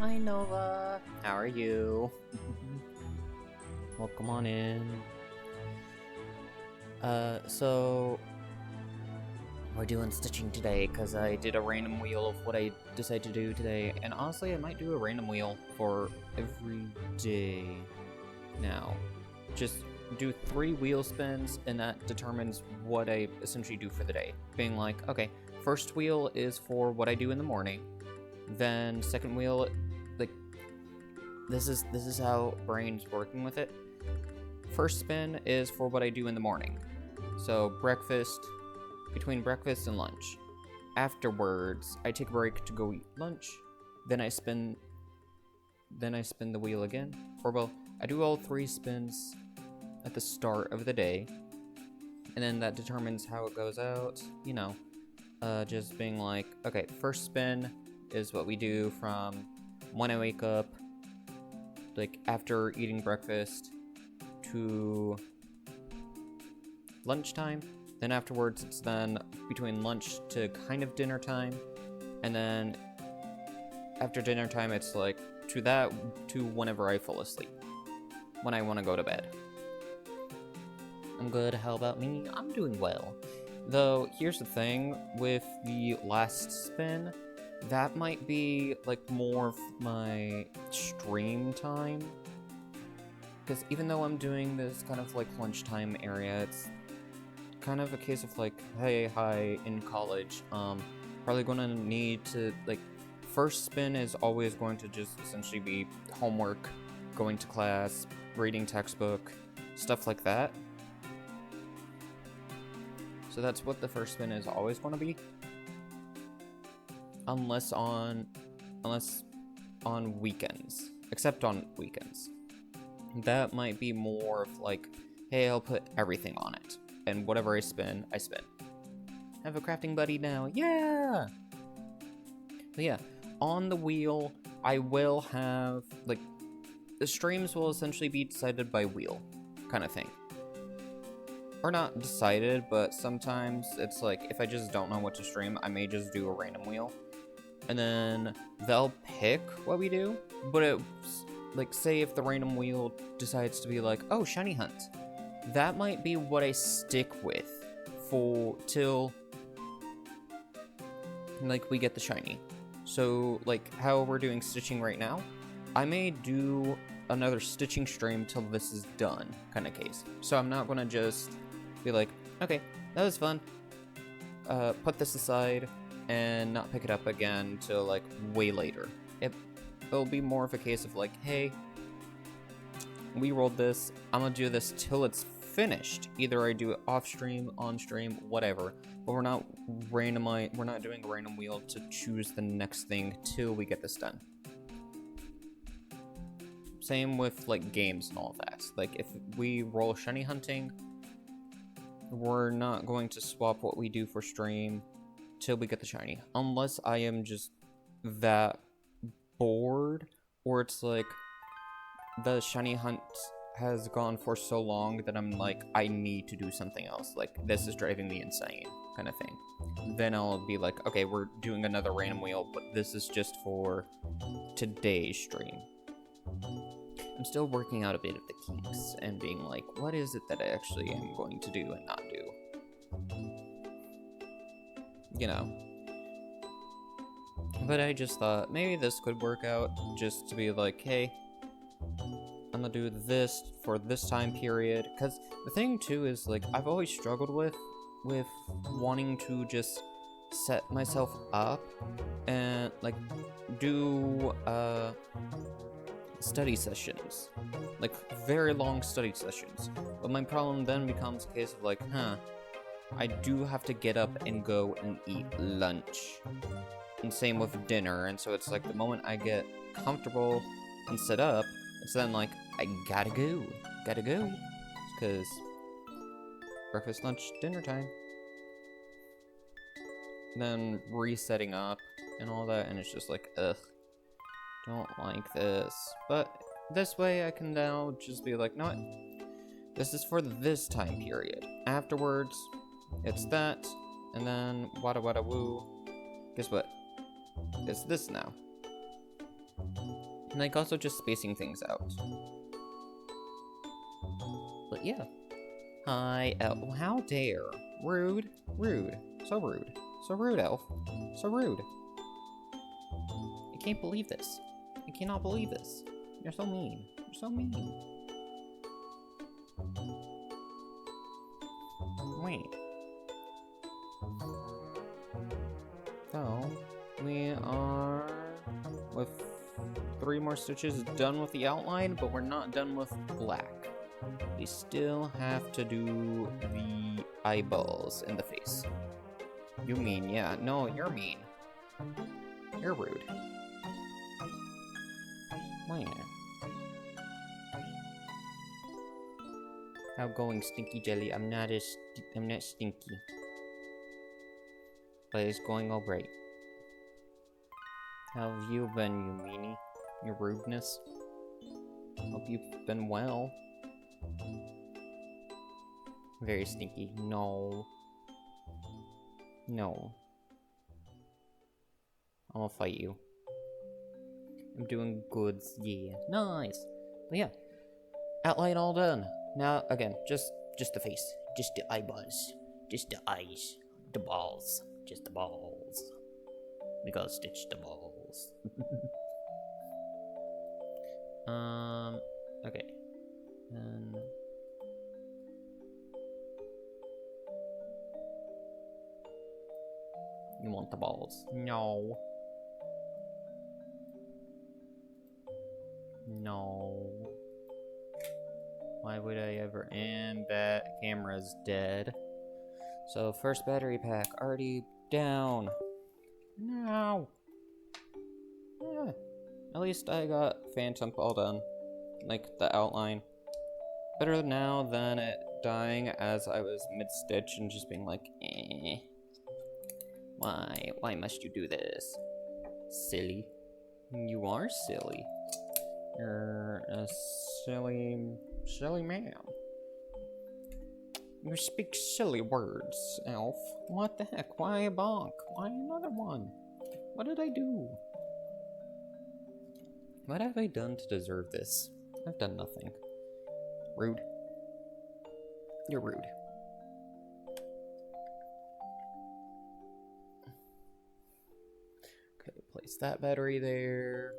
Hi Nova, how are you? Welcome on in. So we're doing stitching today because I did a random wheel of what I decided to do today, and honestly I might do a random wheel for every day now. Just do 3 wheel spins, and that determines what I essentially do for the day. Being like, okay, first wheel is for what I do in the morning, then second wheel, like, this is how brain's working with it. First spin is for what I do in the morning. So breakfast, between breakfast and lunch. Afterwards, I take a break to go eat lunch. Then I spin the wheel again. Or well, I do all 3 spins at the start of the day. And then that determines how it goes out, you know. Just being like, okay, first spin is what we do from when I wake up, like after eating breakfast, to lunchtime. Then afterwards, it's then between lunch to kind of dinner time. And then after dinner time, it's like to whenever I fall asleep, when I want to go to bed. I'm good. How about me? I'm doing well. Though, here's the thing with the last spin, that might be like more of my stream time. Because even though I'm doing this kind of like lunchtime area, it's kind of a case of like, hey, hi, in college, probably gonna need to, like, first spin is always going to just essentially be homework, going to class, reading textbook, stuff like that. So that's what the first spin is always going to be. Unless on weekends. Except on weekends. That might be more of like, hey, I'll put everything on it. And whatever I spin, I spin. Have a crafting buddy now. Yeah! But yeah, on the wheel, I will have, like, the streams will essentially be decided by wheel, kind of thing. Or not decided, but sometimes it's like, if I just don't know what to stream, I may just do a random wheel. And then they'll pick what we do, but it's, like, say if the random wheel decides to be like, oh, shiny hunt. That might be what I stick with till, like, we get the shiny. So, like, how we're doing stitching right now, I may do another stitching stream till this is done, kind of case. So I'm not gonna just be like, okay, that was fun, put this aside, and not pick it up again till, like, way later. It'll be more of a case of like, hey, we rolled this, I'm gonna do this till it's finished. Either I do it off stream, on stream, whatever. But we're not doing a random wheel to choose the next thing till we get this done. Same with like games and all that. Like if we roll shiny hunting, we're not going to swap what we do for stream till we get the shiny. Unless I am just that bored, or it's like the shiny hunt has gone for so long that I'm like, I need to do something else. Like, this is driving me insane, kind of thing. Then I'll be like, okay, we're doing another random wheel, but this is just for today's stream. I'm still working out a bit of the kinks and being like, what is it that I actually am going to do and not do? You know. But I just thought, maybe this could work out, just to be like, hey, I'm gonna do this for this time period. Because the thing too is, like, I've always struggled with wanting to just set myself up and like do study sessions, like very long study sessions. But my problem then becomes a case of like, I do have to get up and go and eat lunch, and same with dinner. And so it's like the moment I get comfortable and set up, it's then like, I gotta go, because breakfast, lunch, dinner time. Then resetting up and all that, and it's just like, ugh, don't like this. But this way I can now just be like, no, what? This is for this time period. Afterwards, it's that, and then wada wada woo. Guess what? It's this now. And like also just spacing things out. But yeah. Hi, Elf. How dare. Rude. Rude. So rude. So rude, Elf. So rude. I can't believe this. I cannot believe this. You're so mean. You're so mean. Wait. So, we are with 3 more stitches done with the outline, but we're not done with black. We still have to do the eyeballs in the face. You mean, yeah. No, you're mean. You're rude. Wait. Outgoing stinky jelly. I'm not stinky. But it's going alright. How have you been, you meanie? Your rudeness? Hope you've been well. Very stinky. No. No. I'm gonna fight you. I'm doing good. Yeah. Nice. But yeah. Outline all done. Now, again, just the face. Just the eyeballs. Just the eyes. The balls. Just the balls. We gotta stitch the balls. Okay. And you want the balls? No. No. Why would I ever? And that camera's dead. So first battery pack already down. No. Yeah. At least I got Phantump all done. Like the outline. Better now than it dying as I was mid-stitch and just being like, eh. Why must you do this? Silly. You are silly. You're a silly man. You speak silly words, Elf. What the heck? Why a bonk? Why another one? What did I do? What have I done to deserve this? I've done nothing. Rude. You're rude. Okay, place that battery there.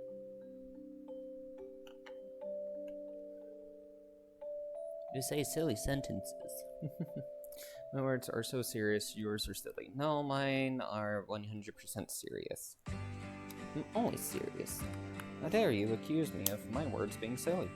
You say silly sentences. My words are so serious, yours are silly. No, mine are 100% serious. I'm always serious. How dare you accuse me of my words being silly?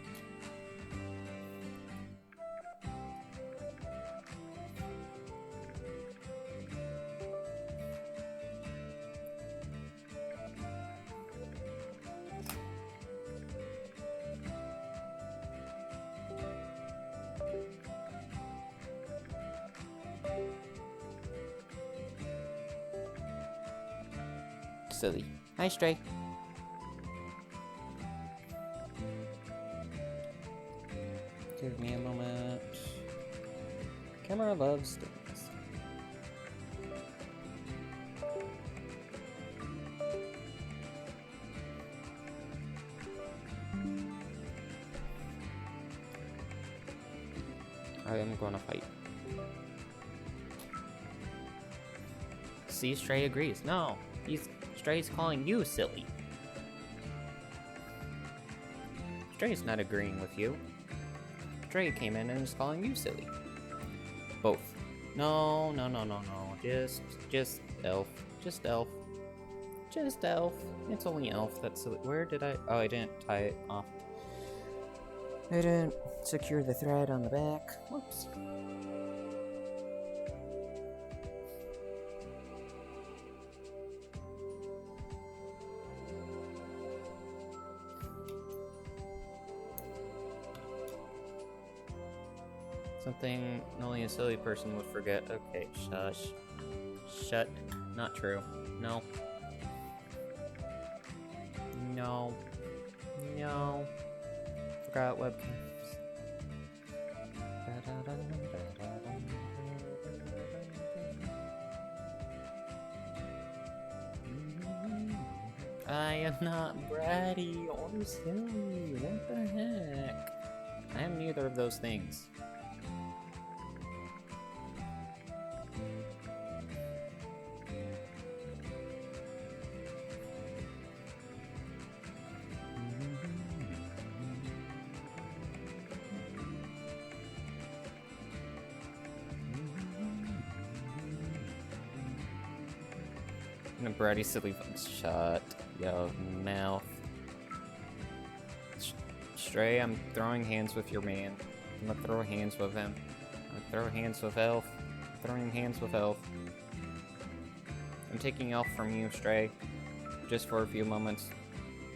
Silly. Hi, Stray. Give me a moment. Camera loves things. I am gonna fight. See, Stray agrees. No, Stray's calling you silly. Stray's not agreeing with you. Stray came in and is calling you silly. Both. No. Just Elf. Just Elf. Just Elf. It's only Elf that's silly. Where did I? Oh, I didn't tie it off. I didn't secure the thread on the back. Whoops. Something only a silly person would forget. Okay, shush. Shut. Not true. No. No. No. Forgot webcams. I am not bratty or silly. What the heck? I am neither of those things. And a bratty silly shut your mouth. Stray, I'm throwing hands with your man. I'm gonna throw hands with him. I'm gonna throw hands with Elf. Throwing hands with Elf. I'm taking Elf from you, Stray. Just for a few moments.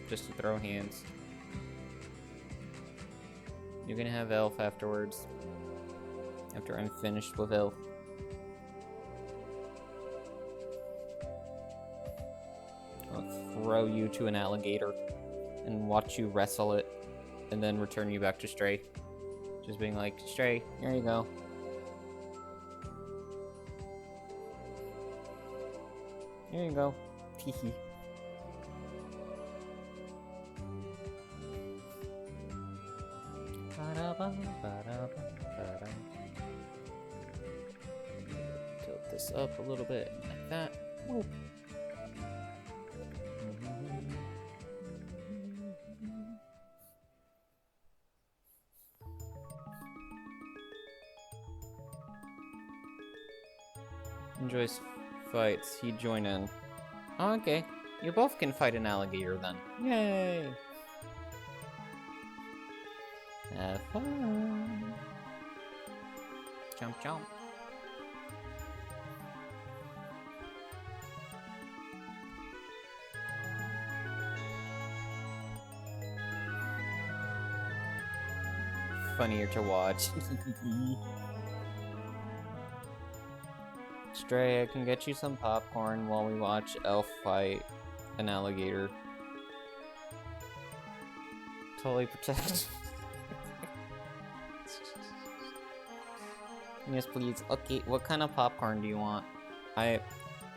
Just to throw hands. You're gonna have Elf afterwards. After I'm finished with Elf. I'll throw you to an alligator and watch you wrestle it and then return you back to Stray. Just being like, Stray, here you go. Here you go. Teehee. Tilt this up a little bit like that. Whoa. Enjoys fights, he'd join in. Oh, okay, you both can fight an alligator then. Yay! Have fun! Jump, jump. Funnier to watch. Stray, I can get you some popcorn while we watch Elf fight an alligator. Totally protect. Yes, please. Okay, what kind of popcorn do you want? I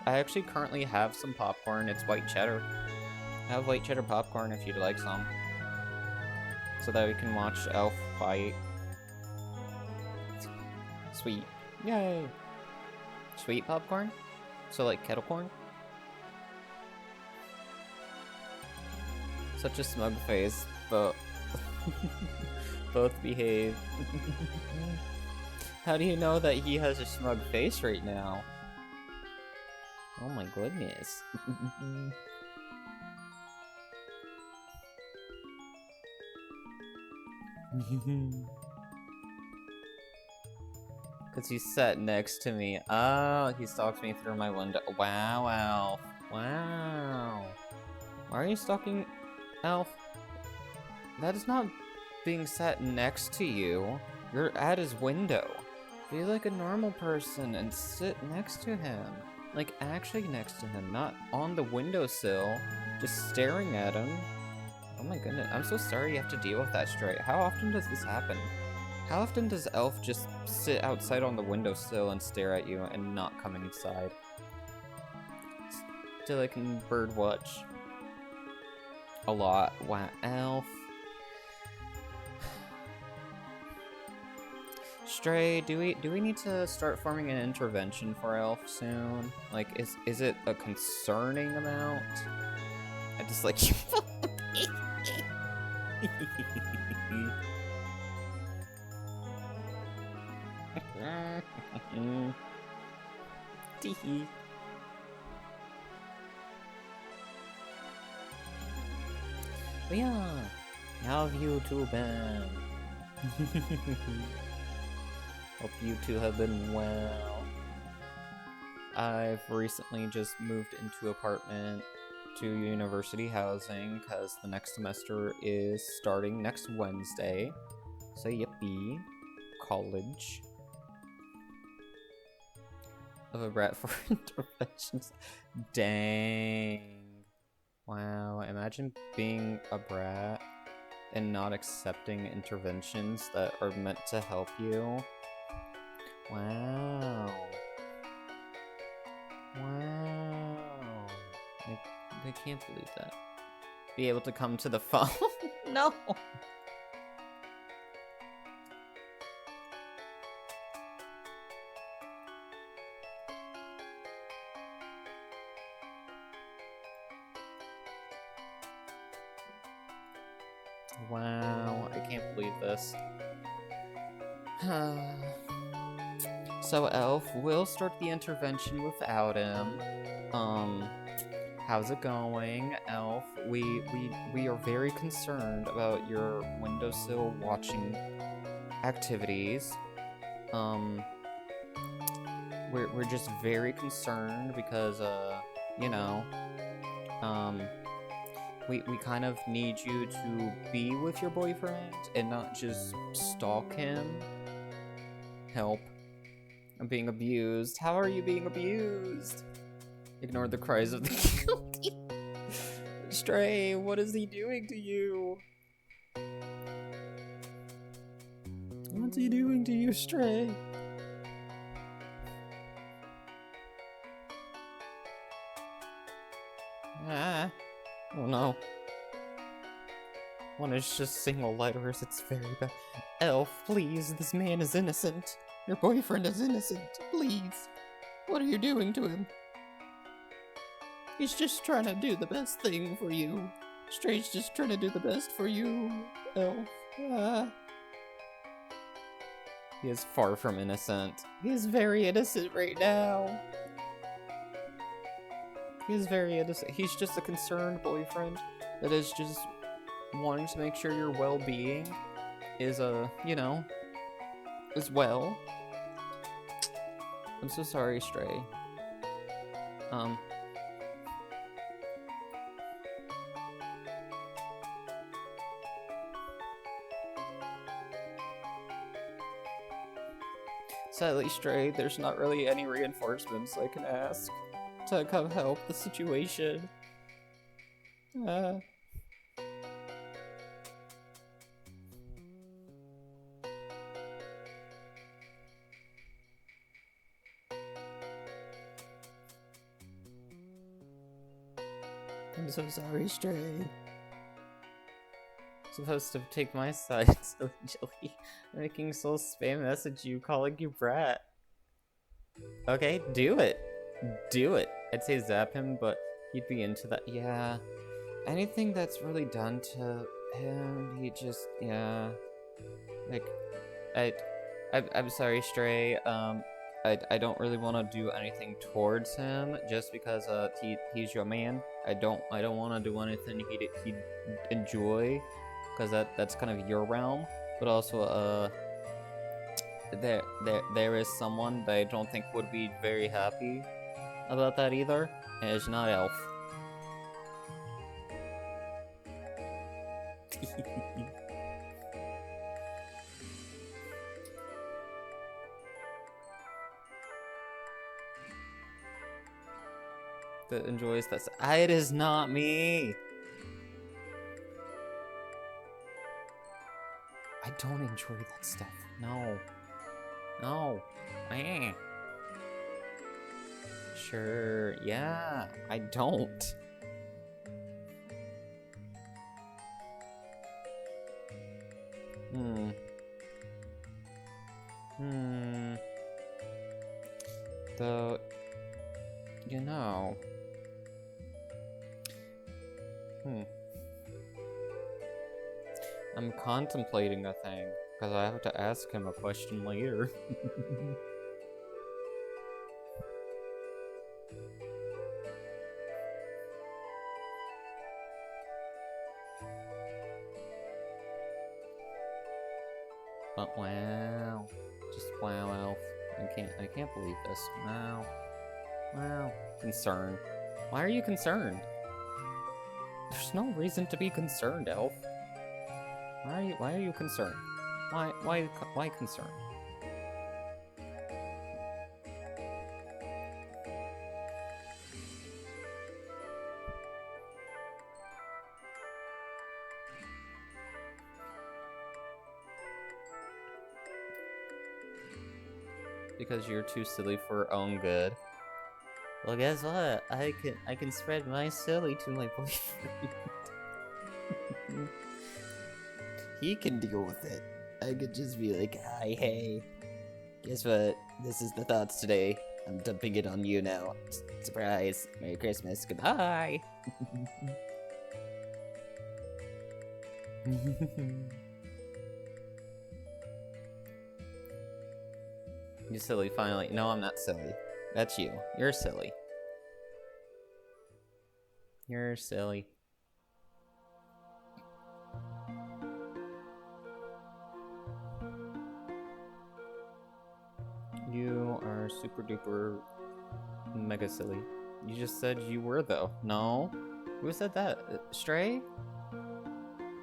actually currently have some popcorn. It's white cheddar. I have white cheddar popcorn if you'd like some. So that we can watch Elf fight. Sweet. Yay! Sweet popcorn? So like kettle corn? Such a smug face, but both behave. How do you know that he has a smug face right now? Oh my goodness. Because he's sat next to me. Oh, he stalks me through my window. Wow, Elf. Wow. Why are you stalking Elf? That is not being sat next to you. You're at his window. Be like a normal person and sit next to him. Like, actually next to him, not on the windowsill, just staring at him. Oh my goodness, I'm so sorry you have to deal with that, Stray. How often does this happen? How often does Elf just sit outside on the windowsill and stare at you and not come inside? Still, I can bird watch. A lot. Wow, Elf. Stray, do we need to start forming an intervention for Elf soon? Like, is it a concerning amount? I just like you. Teehee. But yeah, how have you two been? Hope you two have been well. I've recently just moved into apartment to university housing because the next semester is starting next Wednesday. So yippee. College. Of a brat for interventions. Dang. Wow, imagine being a brat and not accepting interventions that are meant to help you. Wow. Wow. Like, I can't believe that. Be able to come to the phone? No! Wow, I can't believe this. So, Elf, we'll start the intervention without him. How's it going, Elf? We are very concerned about your windowsill watching activities. We're just very concerned because, you know, we kind of need you to be with your boyfriend and not just stalk him. Help. I'm being abused. How are you being abused? Ignore the cries of the guilty. Stray, what is he doing to you? What's he doing to you, Stray? Ah. Oh no. One is just single lighters, it's very bad. Elf, please, this man is innocent. Your boyfriend is innocent, please. What are you doing to him? He's just trying to do the best thing for you. Stray's just trying to do the best for you, Elf. Ah. He is far from innocent. He is very innocent right now. He is very innocent. He's just a concerned boyfriend that is just wanting to make sure your well-being is, you know, as well. I'm so sorry, Stray. Sadly, Stray, there's not really any reinforcements I can ask to come help the situation. I'm so sorry, Stray. Supposed to take my side, so Jelly. Making Soul spam message you, calling you brat. Okay, do it. Do it. I'd say zap him, but he'd be into that. Yeah. Anything that's really done to him, he just, yeah. Like, I'm sorry, Stray. I don't really want to do anything towards him just because he's your man. I don't want to do anything he'd enjoy, because that's kind of your realm. But also there is someone that I don't think would be very happy about that either, and it's not Elf. That enjoys that. It is not me. I don't enjoy that stuff. No. No. Sure. Yeah. I don't. Though, you know. I'm contemplating a thing, because I have to ask him a question later. But wow. Just wow, Elf. I can't believe this. Wow. Wow. Concerned. Why are you concerned? There's no reason to be concerned, Elf. Why are you concerned? Why concerned? Because you're too silly for your own good. Well, guess what? I can spread my silly to my boyfriend. He can deal with it. I could just be like, hi, hey. Guess what? This is the thoughts today. I'm dumping it on you now. Surprise. Merry Christmas. Goodbye. You silly, finally. No, I'm not silly. That's you. You're silly. You're silly. You are super duper mega silly. You just said you were, though. No? Who said that? Stray?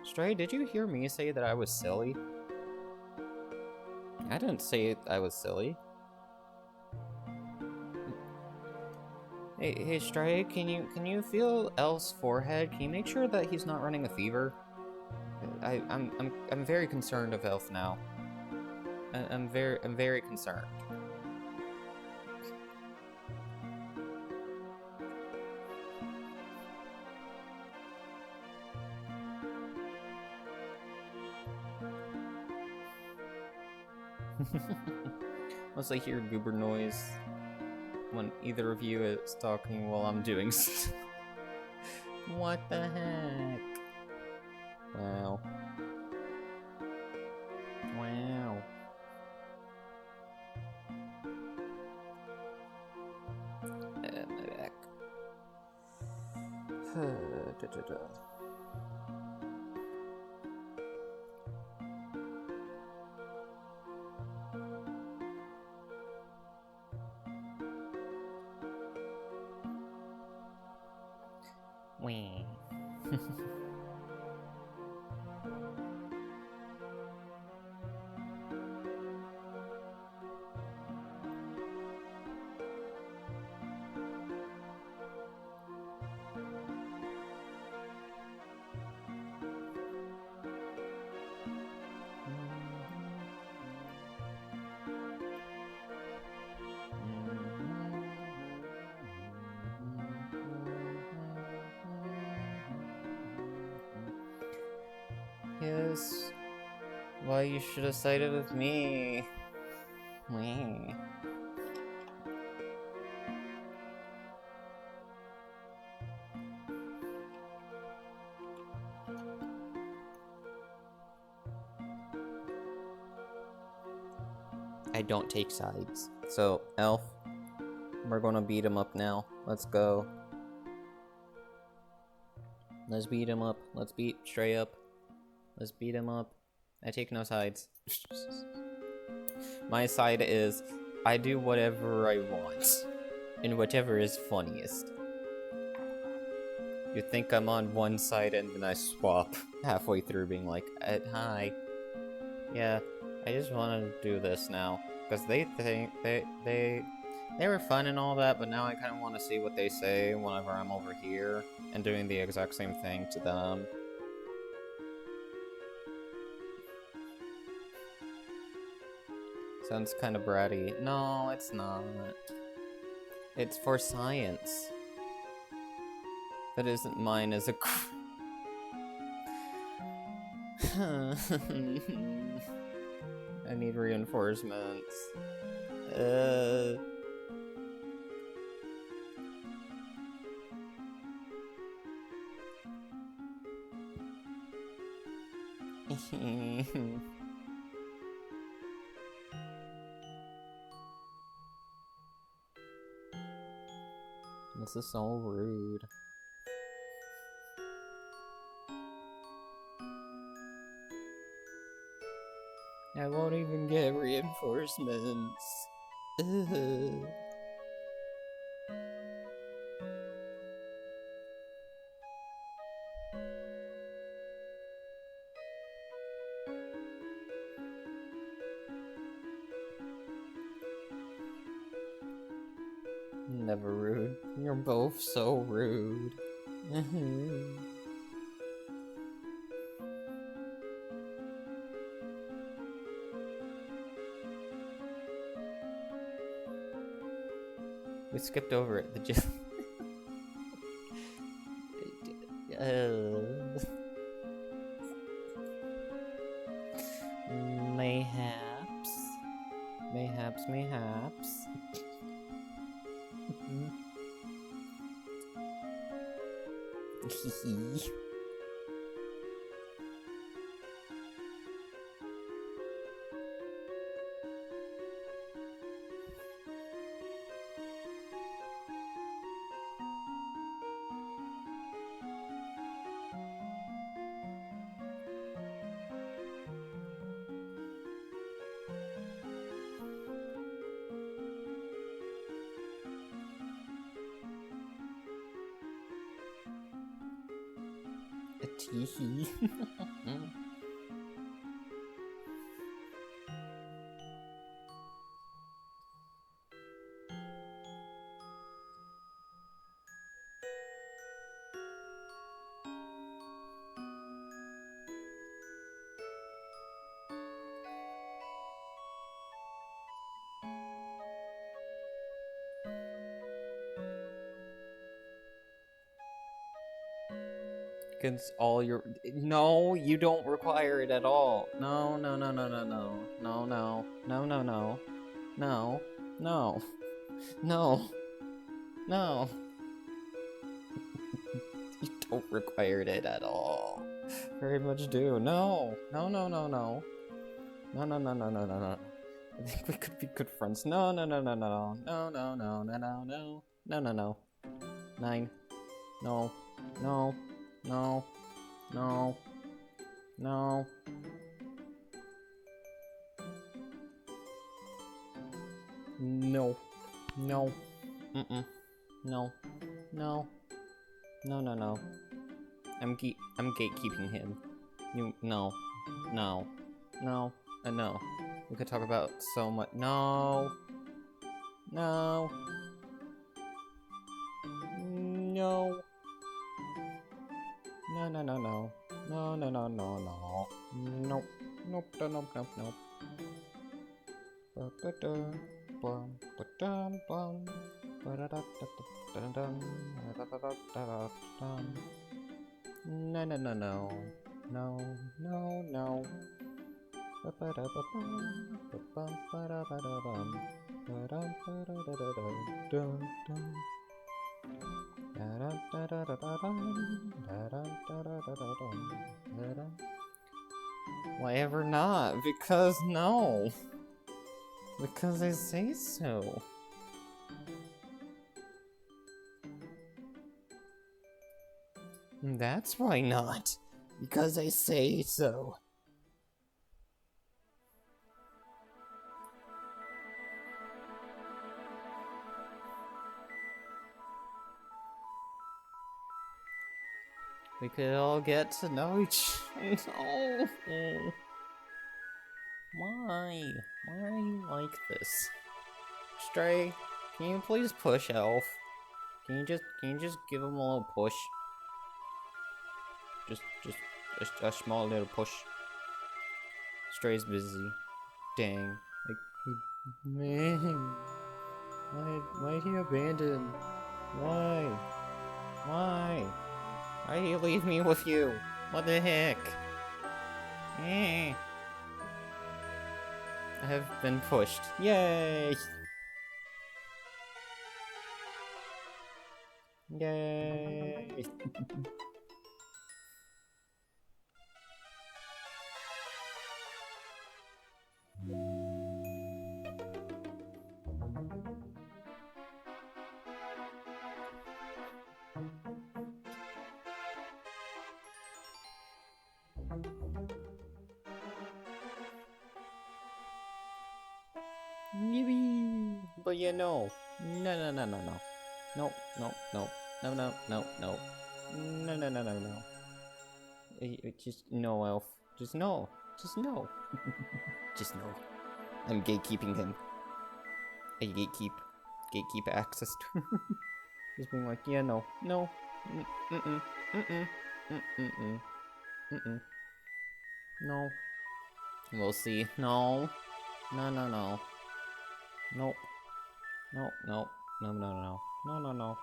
Stray, did you hear me say that I was silly? I didn't say I was silly. Hey, Stray, can you feel Elf's forehead? Can you make sure that he's not running a fever? I'm very concerned of Elf now. I'm very concerned. Unless I hear goober noise when either of you is talking while I'm doing stuff. What the heck? Wow. Wow. My back. Wee. Yes. Why you should have sided with me. Wee. I don't take sides. So, Elf, we're gonna beat him up now. Let's go. Let's beat him up. Let's beat Stray up. Let's beat him up. I take no sides. My side is, I do whatever I want. And whatever is funniest. You think I'm on one side and then I swap halfway through being like, hi. Yeah, I just want to do this now. Because they think, they were fun and all that, but now I kind of want to see what they say whenever I'm over here and doing the exact same thing to them. Sounds kind of bratty. No, it's not. It's for science. That isn't mine as a I need reinforcements. This is so rude. I won't even get reinforcements. Ugh. Never rude. You're both so rude. We skipped over it. The gist. Mayhaps. Mayhaps, mayhaps. Hehe. A teehee. Against all your... No, you don't require it at all. No, no, no, no, no, no. No, no. No, no, no. No. No. No. No. You don't require it at all. Very much do. No. No, no, no, no. No, no, no, no, no, no, no. I think we could be good friends. No, no, no, no, no. No, no, no, no, no, no. No, no, no. 9. No. No. No. No. No. No. No. Mm-mm. No. No. No, no, no. I'm gatekeeping him. You... No. No. No. No. We could talk about so much... No. No. No. No, no, no, no. No, no, no, no, no. Nope. Nope, nope, nope, nope. No, no, no, no. No, no, no. Why ever not? Because no. Because I say so. That's why not. Because I say so. We could all get to know each other. No. Why? Why are you like this? Stray, can you please push Elf? Can you just give him a little push? Just a small little push. Stray's busy. Dang. Like, man. Why'd he abandon? Why? Why? Why'd he leave me with you? What the heck? Eh. I have been pushed. Yay! Yay! Yippee! But yeah, no. No, no, no, no, no. No, no, no. No, no, no, no. No, no, no, no, no. Just no, Elf. Just no. Just no. Just no. I'm gatekeeping him. I gatekeep access to just being like, yeah, no. No. Mm-mm. Mm-mm. Mm-mm. Mm-mm. No. We'll see. No. No, no, no. Nope. Nope, nope. No, no, no. No, no, no.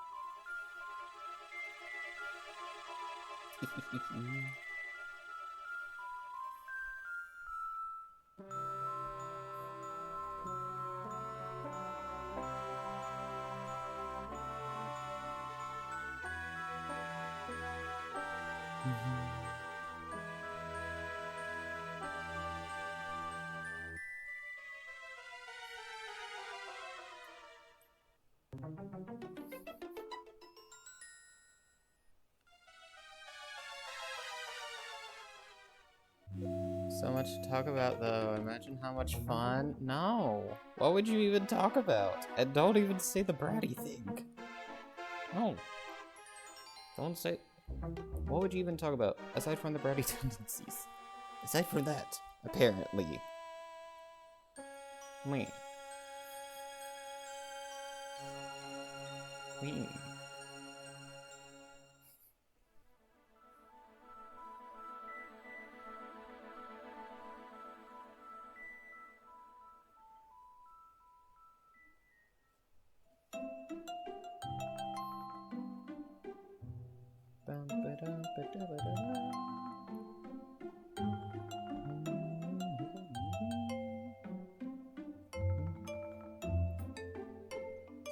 So much to talk about, though. Imagine how much fun. No. What would you even talk about? And don't even say the bratty thing. No. Don't say. What would you even talk about aside from the bratty tendencies? Aside from that, apparently. Wait. Wait.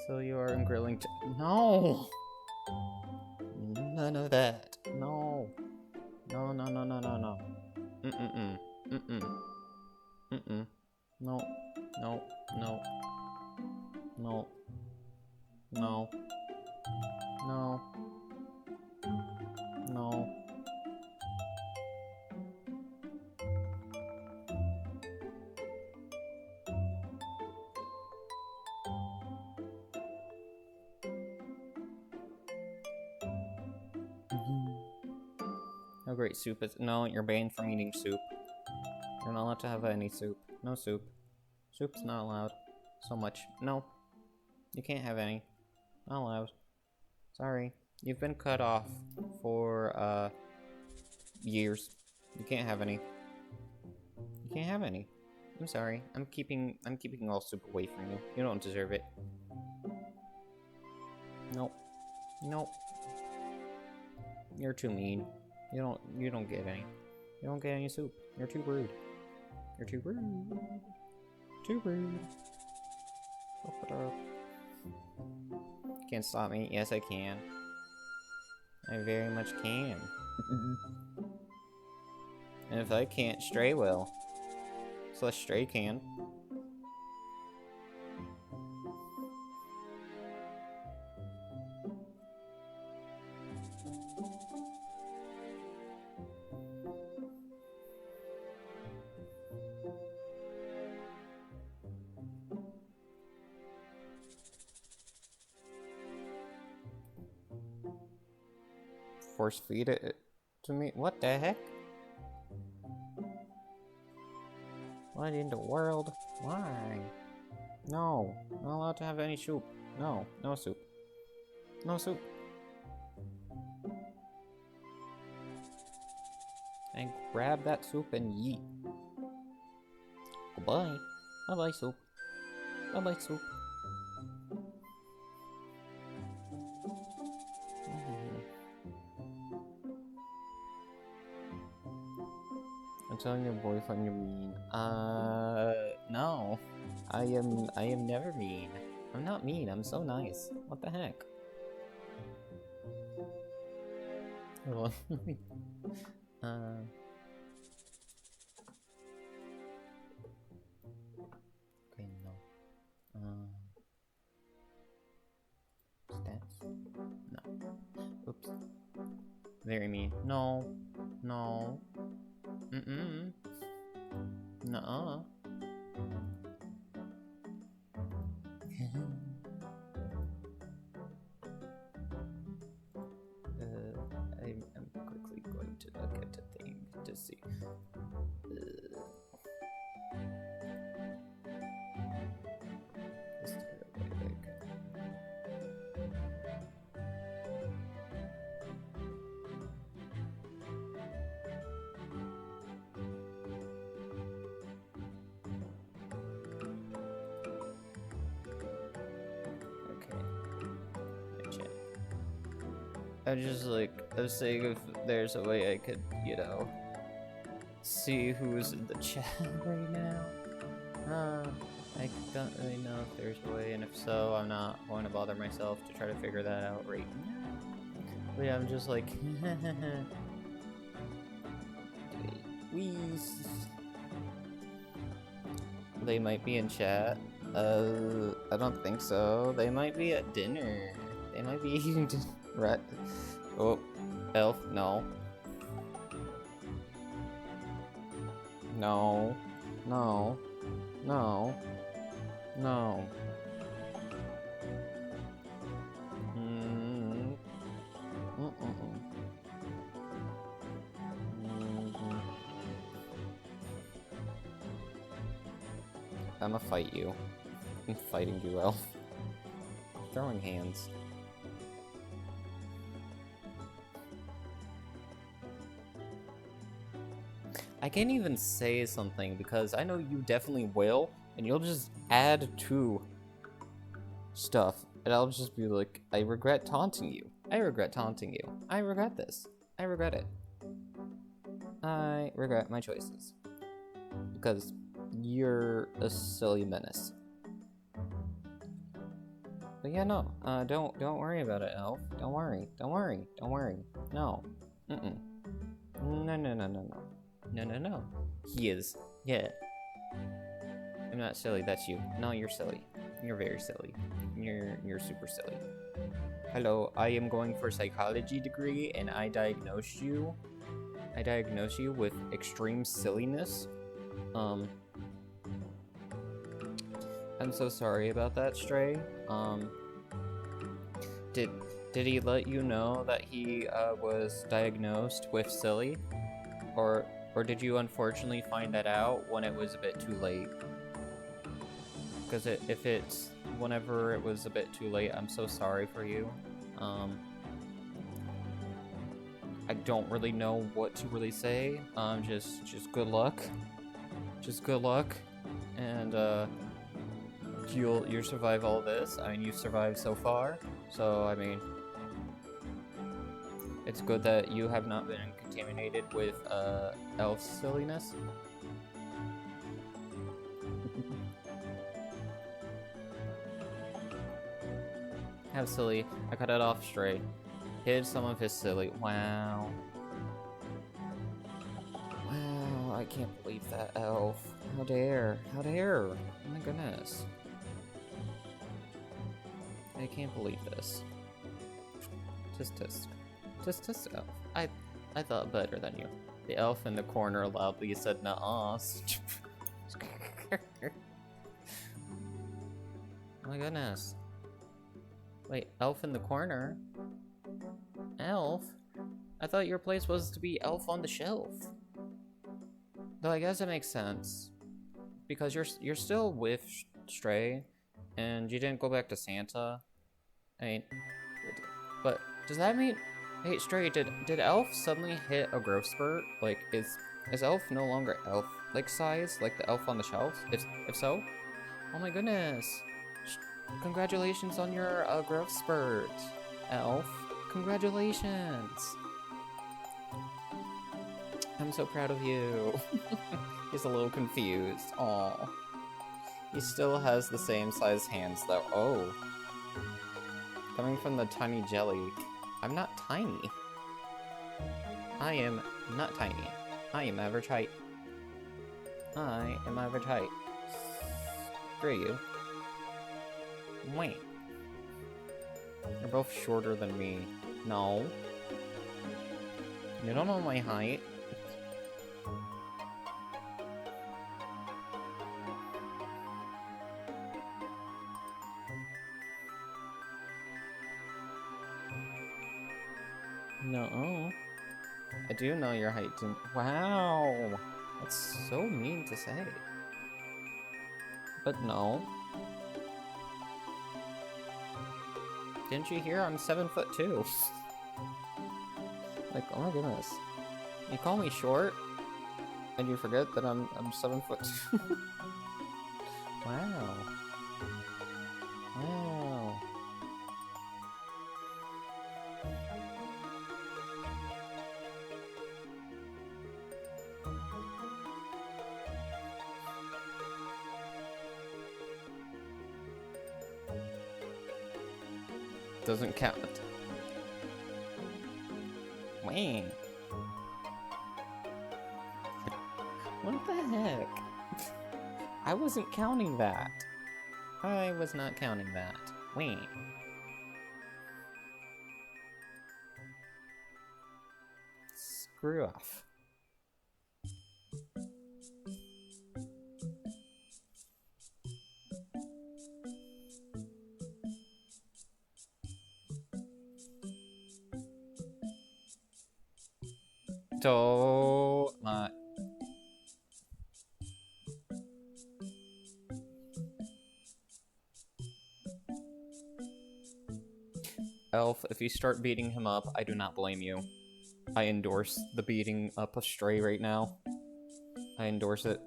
So you are in grilling. No! None of that. No. No, no, no, no, no, no. Mm-mm-mm. Mm-mm. Mm-mm. No. No. No. No. No. No. No. No great soup is. No, you're banned from eating soup. You're not allowed to have any soup. No soup. Soup's not allowed. So much. No. You can't have any. Not allowed. Sorry. You've been cut off for, years. You can't have any. You can't have any. I'm sorry. I'm keeping all soup away from you. You don't deserve it. Nope. Nope. You're too mean. You don't get any. You don't get any soup. You're too rude. You're too rude. Too rude. Can't stop me. Yes, I can. I very much can. And if I can't, Stray will. So Stray can. Force feed it to me? What the heck? What in the world? Why? No, not allowed to have any soup. No, no soup. No soup. And grab that soup and yeet. Goodbye. Bye-bye, soup. Bye-bye, soup. I'm telling your boyfriend you're mean. No. I am never mean. I'm not mean, I'm so nice. What the heck? Hold on. Okay, no. Stats? No. Oops. Very mean. No. No. Mm-mm. Nuh-uh. I'm quickly going to look at the thing to see. Let's start it way back. Okay. I'm just like, I was saying if there's a way I could, you know, see who's in the chat right now. I don't really know if there's a way, and if so, I'm not going to bother myself to try to figure that out right now. But yeah, I'm just like, they might be in chat. I don't think so. They might be at dinner. They might be eating rat. Oh, elf, no. No. No. No. No. I'ma fight you. I'm fighting you, elf. Throwing hands. I can't even say something because I know you definitely will, and you'll just add to stuff, and I'll just be like, I regret taunting you. I regret taunting you. I regret this. I regret it. I regret my choices. Because you're a silly menace. But yeah, no, don't worry about it, elf. Don't worry. Don't worry. Don't worry. No. No. No. He is. Yeah. I'm not silly, that's you. No, you're silly. You're very silly. You're super silly. Hello, I am going for a psychology degree, and I diagnosed you. I diagnosed you with extreme silliness. I'm so sorry about that, Stray. Did he let you know that he was diagnosed with silly, or did you unfortunately find that out when it was a bit too late? Because if it's whenever it was a bit too late, I'm so sorry for you. I don't really know what to really say. Just good luck. Just good luck, and you'll survive all this. I mean, you've survived so far, so I mean, it's good that you have not been contaminated with elf silliness. Have silly. I cut it off straight. Hid some of his silly. Wow. Wow, I can't believe that, elf. How dare. How dare. Oh my goodness. I can't believe this. Tisk, elf. I thought better than you. The elf in the corner loudly said nuh-uh. Oh my goodness. Wait, elf in the corner? Elf? I thought your place was to be elf on the shelf. Though I guess it makes sense. Because you're still with Stray, and you didn't go back to Santa. I mean, but does that mean... Hey, Stray, did elf suddenly hit a growth spurt? Like, is elf no longer elf-like size, like the elf on the shelf? If so? Oh my goodness. Congratulations on your growth spurt, elf. Congratulations. I'm so proud of you. He's a little confused. Aw. He still has the same size hands though. Oh. Coming from the tiny jelly. I'm not tiny. I am not tiny. I am average height. I am average height. Screw you. Wait. You're both shorter than me. No. You don't know my height. No. I do know your height. Wow. That's so mean to say. But no. Didn't you hear? I'm 7'2". Like, oh my goodness. You call me short, and you forget that I'm 7'2". Wow. Wow. Doesn't count. Wait. What the heck? I wasn't counting that. I was not counting that. Wait. Screw off. Don't not. Elf, if you start beating him up, I do not blame you. I endorse the beating up a stray right now. I endorse it.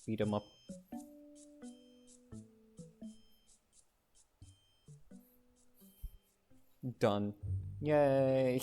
Beat him up. Done. Yay!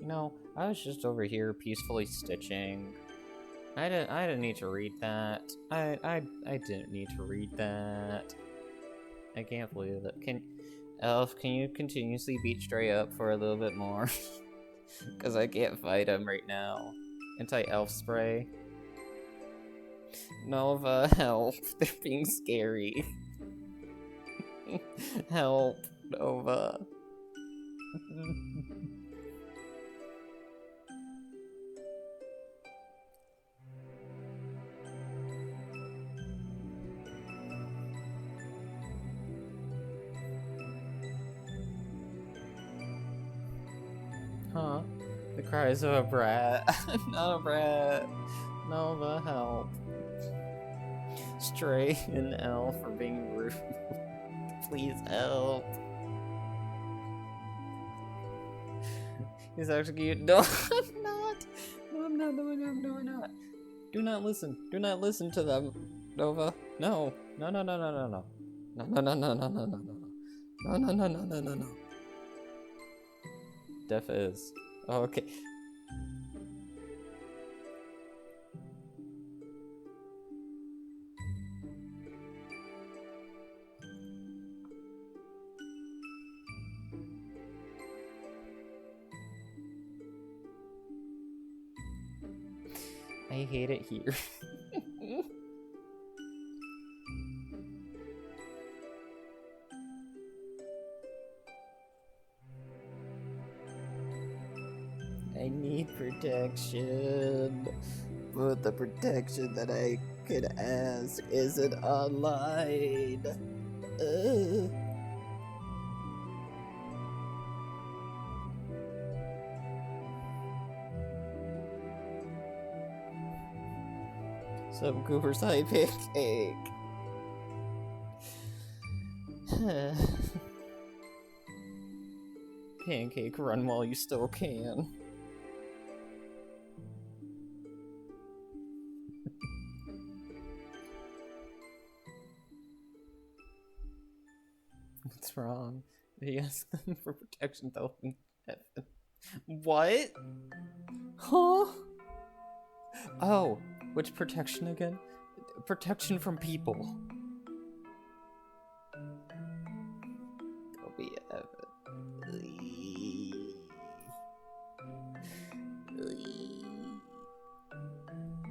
No, I was just over here peacefully stitching. I didn't need to read that. I didn't need to read that. I can't believe it. Elf, can you continuously beat Stray up for a little bit more? Because I can't fight him right now. Anti-elf spray. Nova, help. They're being scary. Help, Nova. Huh? The cries of a brat. Not a brat. Nova, help. Stray and Elf are being rude. Please help. He's executed. No, I'm not. No, I'm not. No, I'm not. Do not listen. Do not listen to them, Nova. No. No, no, no, no, no, no. No, no, no, no, no, no, no, no. No, no, no, no, no, no, no. Def is. Oh, okay. I hate it here. I need protection, but the protection that I could ask isn't online. Some Cooper's high pancake. Pancake, run while you still can. What's wrong? He asked them for protection, though. What? Huh? Oh, which protection again? Protection from people. Go be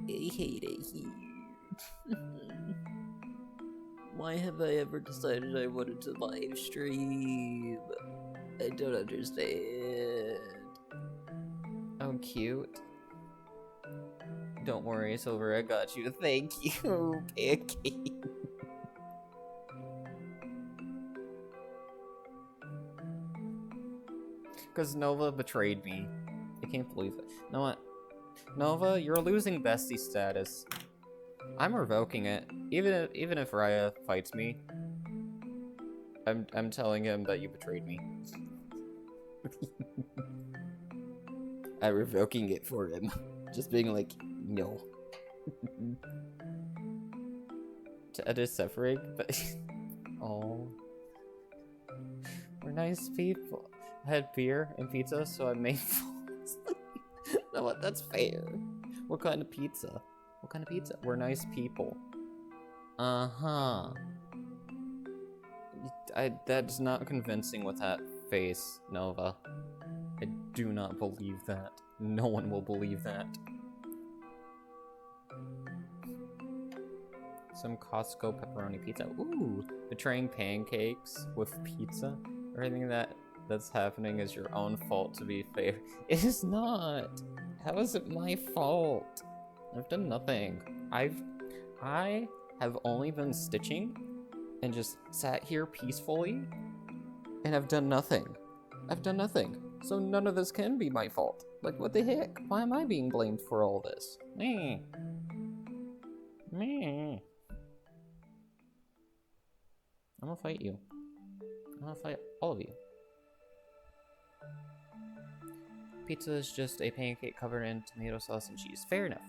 I hate it here. Why have I ever decided I wanted to live stream? I don't understand. Oh, cute. Don't worry, Silver, I got you. Thank you, Pancake. Because Nova betrayed me. I can't believe it. You know what? Nova, you're losing bestie status. I'm revoking it. Even if Raya fights me, I'm telling him that you betrayed me. I'm revoking it for him. Just being like, no. Ted is suffering, but oh, we're nice people. I had beer and pizza, so I made no, what? That's fair. What kind of pizza? What kind of pizza? We're nice people. Uh-huh. That's not convincing with that face, Nova. I do not believe that. No one will believe that. Some Costco pepperoni pizza. Ooh, betraying pancakes with pizza. Everything that's happening is your own fault, to be fair. It is not. How is it my fault? I've done nothing. I have only been stitching and just sat here peacefully, and I've done nothing. I've done nothing. So none of this can be my fault. Like, what the heck? Why am I being blamed for all this? Me. I'm gonna fight you. I'm gonna fight all of you. Pizza is just a pancake covered in tomato sauce and cheese. Fair enough.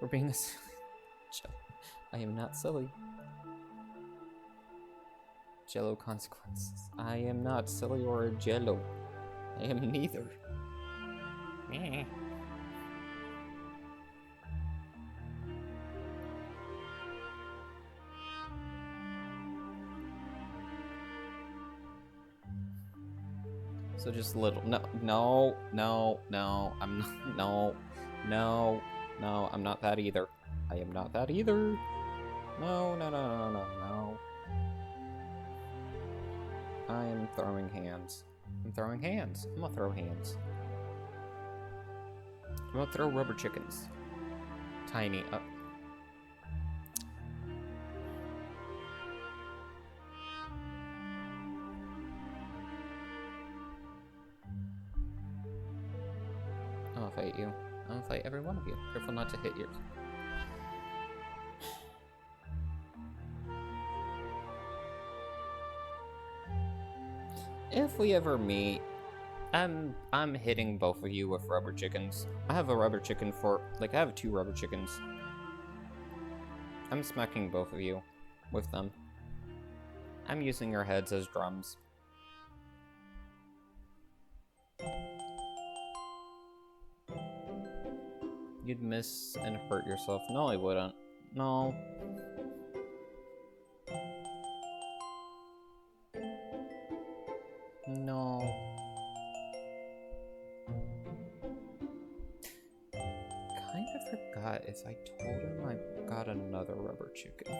For being a silly I am not silly. Jello consequences. I am not silly or a jello. I am neither. So just little. No, I'm not. No, I'm not that either. I am not that either. No. I am throwing hands. I'm throwing hands. I'm gonna throw hands. I'm gonna throw rubber chickens. Tiny. I'll fight you. I'll fight every one of you. Careful not to hit yours. If we ever meet, I'm hitting both of you with rubber chickens. I have a rubber chicken for, like, I have 2 rubber chickens. I'm smacking both of you with them. I'm using your heads as drums. You'd miss and hurt yourself. No, I wouldn't. No. No. Kind of forgot if I told him I got another rubber chicken.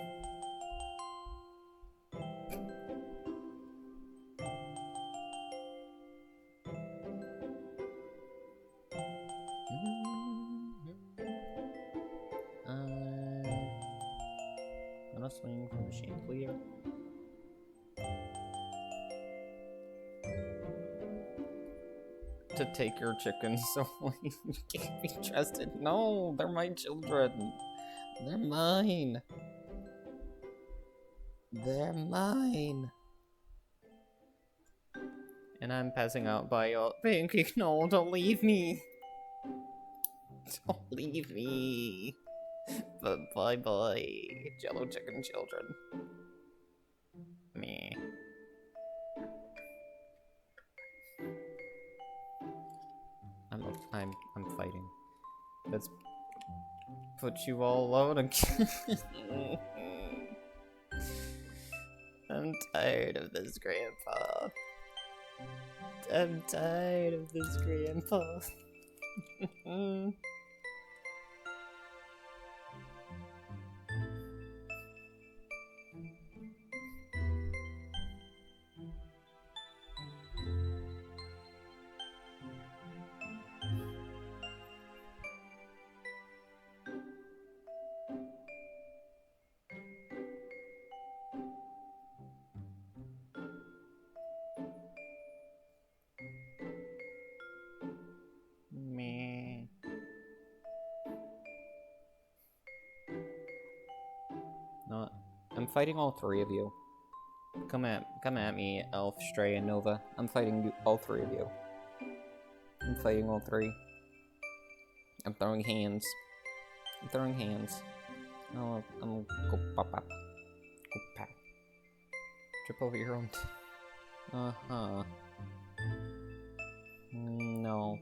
I'm gonna swing from the chandelier. To take your chickens away. You can't be trusted. No, they're my children. They're mine. They're mine. And I'm passing out by a pancake. No, don't leave me. Don't leave me. But bye-bye, Jello chicken children. Me. I'm fighting. Let's put you all alone again. I'm tired of this, Grandpa. I'm tired of this, Grandpa. No, I'm fighting all 3 of you. Come at me, Elf, Stray, and Nova. I'm fighting you, all three of you. I'm fighting all three. I'm throwing hands. I'm throwing hands. Oh, I'm gonna go pop pop. Go pop. Trip over your own. Uh-huh. No.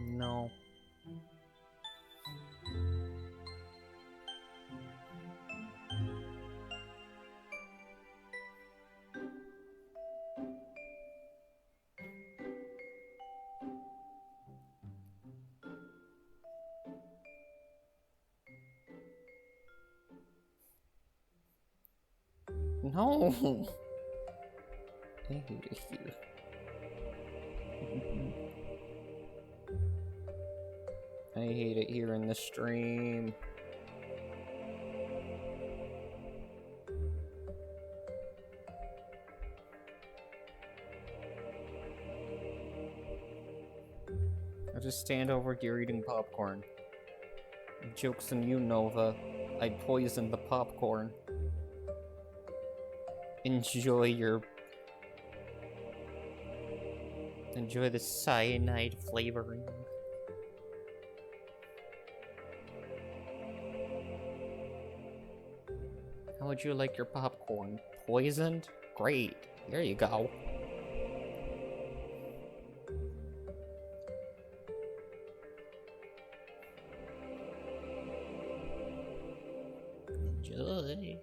No. No! I hate it here. I hate it here in the stream. I just stand over here eating popcorn. Joke's on you, Nova. I poisoned the popcorn. Enjoy the cyanide flavoring. How would you like your popcorn? Poisoned? Great. There you go. Enjoy.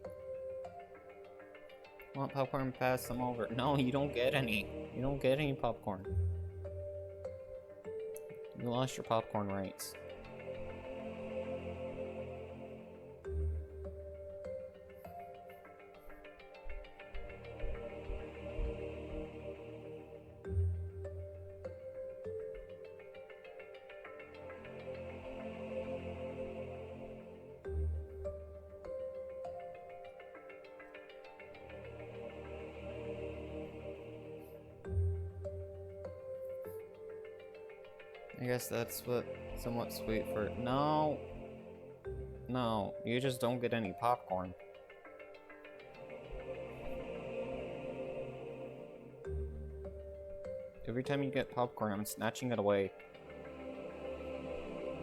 Want popcorn? Pass them over. No, you don't get any. You don't get any popcorn. You lost your popcorn rights. I guess that's what somewhat sweet for. No. No, you just don't get any popcorn. Every time you get popcorn, I'm snatching it away.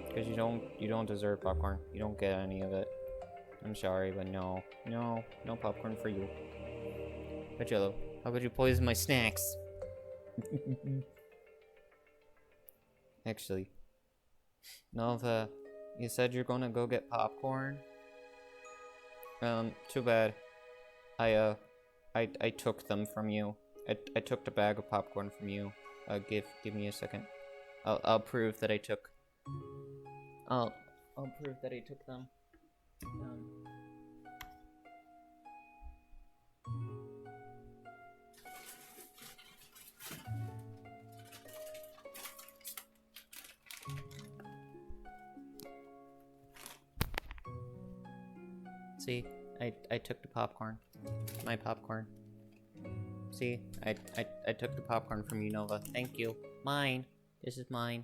Because you don't deserve popcorn. You don't get any of it. I'm sorry, but no. No popcorn for you. But Jello, how could you poison my snacks? Actually, Nova, you said you're gonna go get popcorn? Too bad. I took them from you. I took the bag of popcorn from you. Give me a second. I'll prove that I took. I'll prove that I took them. See, I took the popcorn. My popcorn. See, I took the popcorn from you, Nova. Thank you. Mine. This is mine.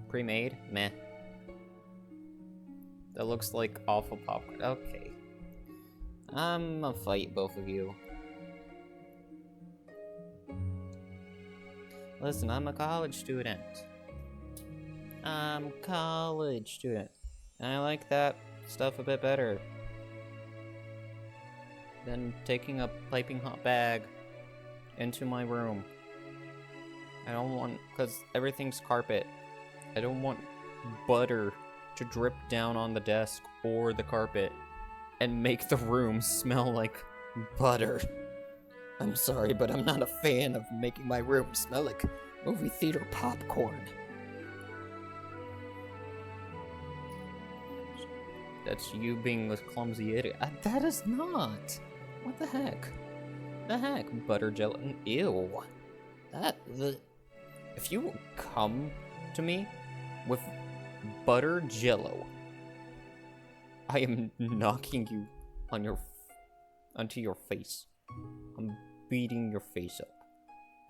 Pre-made? Meh. That looks like awful popcorn. Okay. I'ma fight both of you. Listen, I'm a college student. I'm a college student. And I like that stuff a bit better than taking a piping hot bag into my room. I don't want, because everything's carpet. I don't want butter to drip down on the desk or the carpet and make the room smell like butter. I'm sorry, but I'm not a fan of making my room smell like movie theater popcorn. That's you being a clumsy idiot. That is not. What the heck? The heck? Butter gelatin? Ew. If you come to me with butter jello, I am knocking you on onto your face. I'm beating your face up.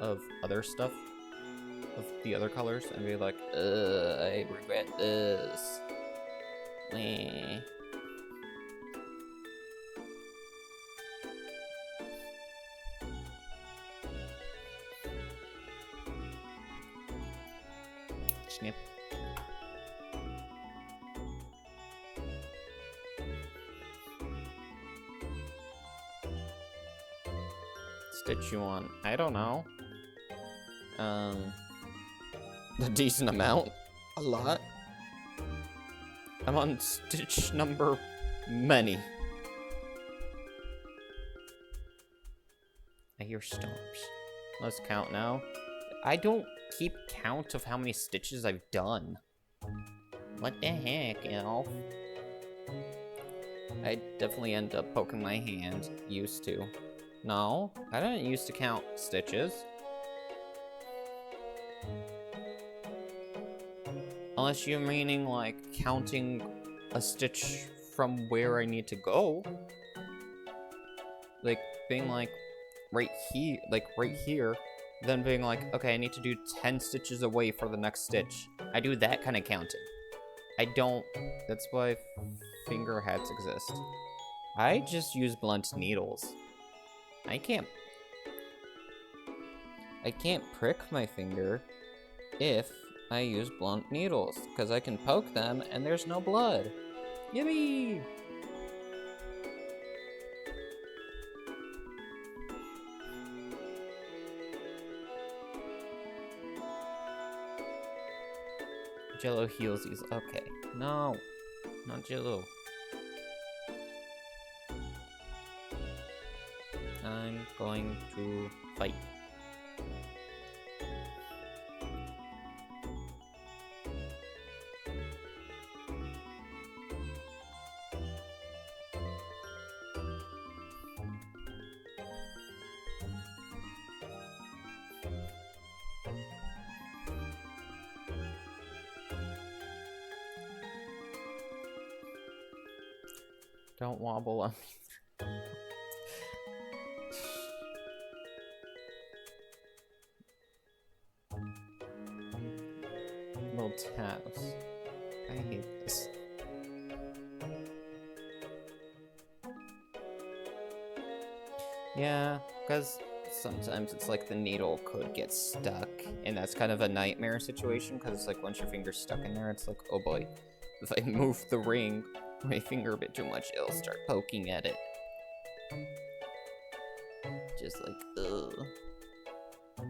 of other stuff, of the other colors, and be like, I regret this. Meh. Snip. Stitch you on? I don't know. A decent amount. A lot. I'm on stitch number many. I hear stomps. Let's count now. I don't keep count of how many stitches I've done. What the heck, Elf? I definitely end up poking my hand. Used to. No, I didn't used to count stitches. Unless you're meaning, like, counting a stitch from where I need to go. Like, being like, right here, then being like, okay, I need to do 10 stitches away for the next stitch. I do that kind of counting. I don't, that's why finger hats exist. I just use blunt needles. I can't prick my finger if I use blunt needles, because I can poke them and there's no blood. Yippee! Jello healsies. Okay. No. Not Jello. I'm going to fight. Don't wobble on me. Little taps. I hate this. Yeah, because sometimes it's like the needle could get stuck, and that's kind of a nightmare situation, because it's like once your finger's stuck in there, it's like, oh boy, if I move the ring my finger a bit too much, it'll start poking at it. Just like, ugh.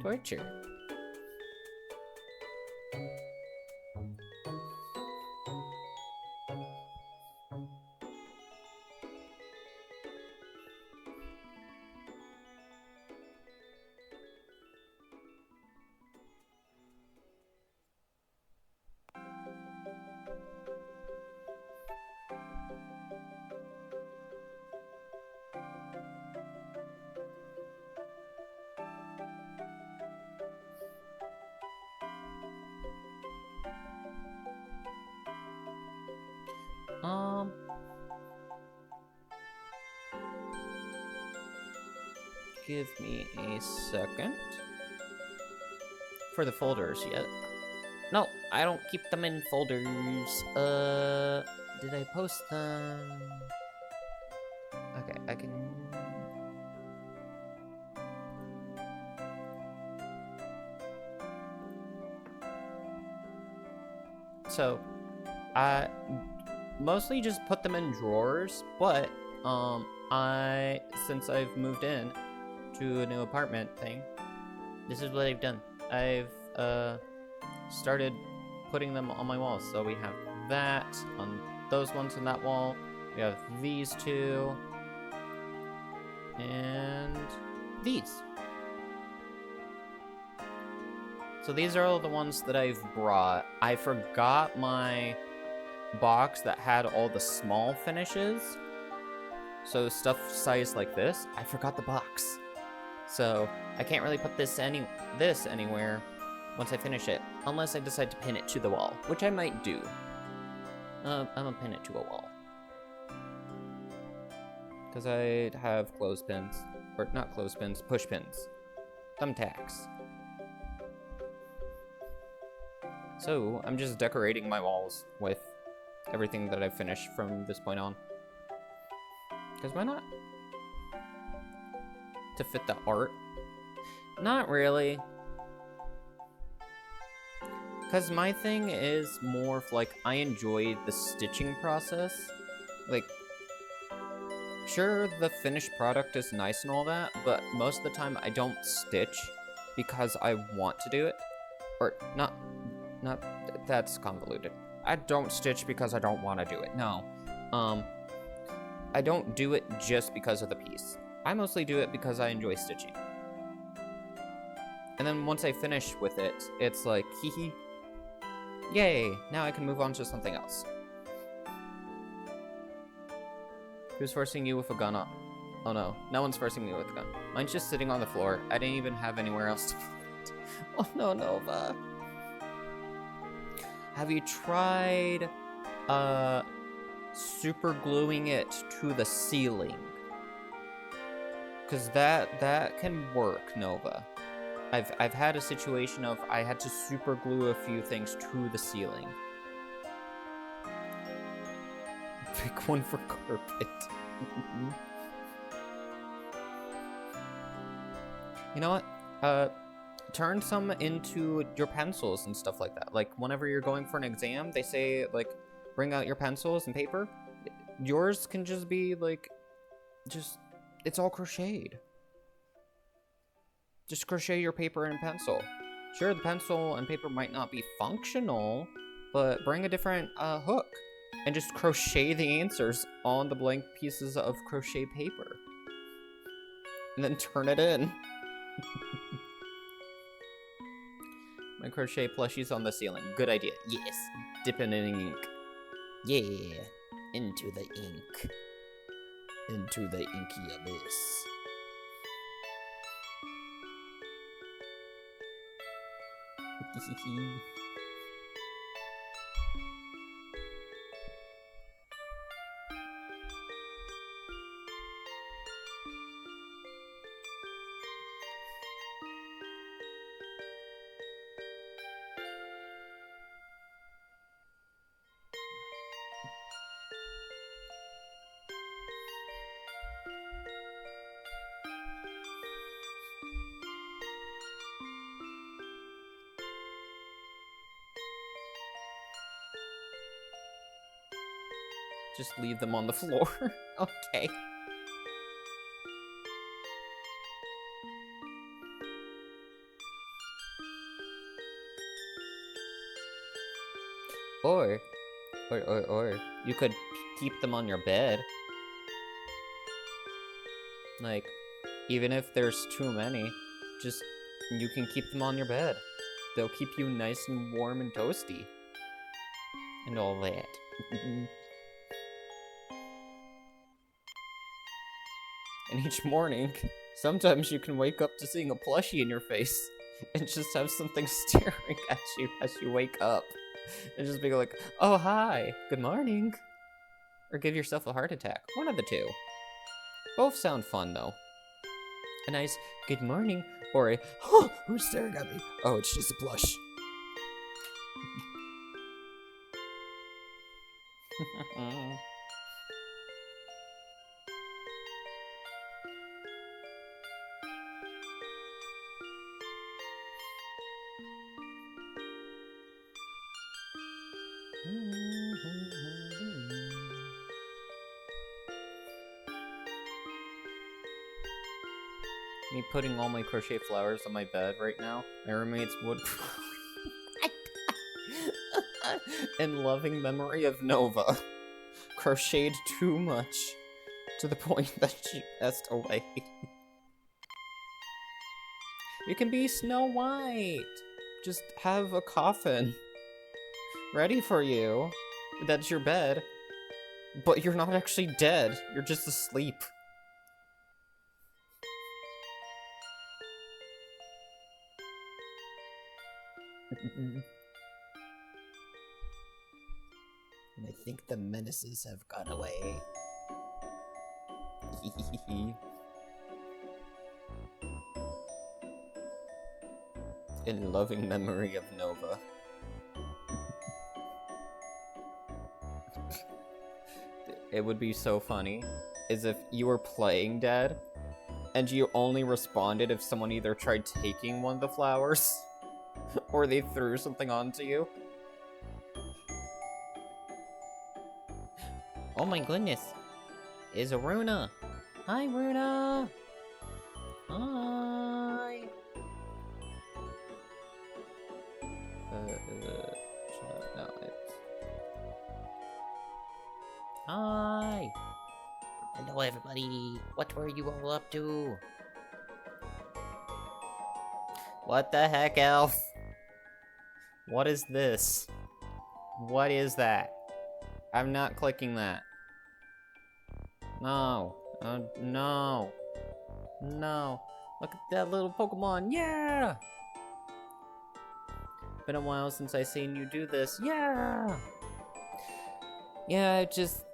Torture. Give me a second. For the folders, yet. No, I don't keep them in folders. Did I post them? Okay, I can... So, I mostly just put them in drawers, but, since I've moved in to a new apartment thing, this is what I've done. I've, started putting them on my walls. So we have that on those ones on that wall. We have these two. And these. So these are all the ones that I've brought. I forgot my box that had all the small finishes. So stuff sized like this, I forgot the box. So I can't really put this anywhere once I finish it, unless I decide to pin it to the wall, which I might do. I'm gonna pin it to a wall. Because I have clothespins, or not clothespins, push pins, thumbtacks. So, I'm just decorating my walls with everything that I've finished from this point on. Because why not? To fit the art? Not really. Because my thing is more of like, I enjoy the stitching process. Like, sure, the finished product is nice and all that, but most of the time I don't stitch because I want to do it. Or, not, that's convoluted. I don't stitch because I don't want to do it, no. I don't do it just because of the piece. I mostly do it because I enjoy stitching. And then once I finish with it, it's like, hee hee. Yay, now I can move on to something else. Who's forcing you with a gun up? Oh no, no one's forcing me with a gun. Mine's just sitting on the floor. I didn't even have anywhere else to put it. Oh no, Nova. Have you tried, super gluing it to the ceiling? Cause that can work, Nova. I've had a situation of I had to super glue a few things to the ceiling. Pick one for carpet. You know what? Turn some into your pencils and stuff like that. Like, whenever you're going for an exam, they say, like, bring out your pencils and paper. Yours can just be, like, it's all crocheted. Just crochet your paper and pencil. Sure, the pencil and paper might not be functional, but bring a different hook and just crochet the answers on the blank pieces of crochet paper. And then turn it in. My crochet plushies on the ceiling. Good idea. Yes. Dip it in ink. Yeah. Into the ink. Into the inky abyss. Just leave them on the floor. Okay. Or you could keep them on your bed. Like, even if there's too many, just, you can keep them on your bed. They'll keep you nice and warm and toasty. And all that. And each morning, sometimes you can wake up to seeing a plushie in your face and just have something staring at you as you wake up. And just be like, oh, hi, good morning. Or give yourself a heart attack. One of the two. Both sound fun, though. A nice good morning, or a, oh, who's staring at me? Oh, it's just a plush. Me putting all my crochet flowers on my bed right now. My roommate's wood. In loving memory of Nova. Crocheted too much to the point that she passed away. You can be Snow White. Just have a coffin ready for you. That's your bed. But you're not actually dead. You're just asleep. And I think the menaces have gone away. In loving memory of Nova. it would be so funny is if you were playing dead and you only responded if someone either tried taking one of the flowers or they threw something onto you. Oh my goodness. Is Runa. Hi, Runa. Hi. No, it's... Hi. Hello, everybody. What were you all up to? What the heck, Elf? What is this? What is that? I'm not clicking that. No. No. No. Look at that little Pokemon. Yeah! Been a while since I seen you do this. Yeah! Yeah, just...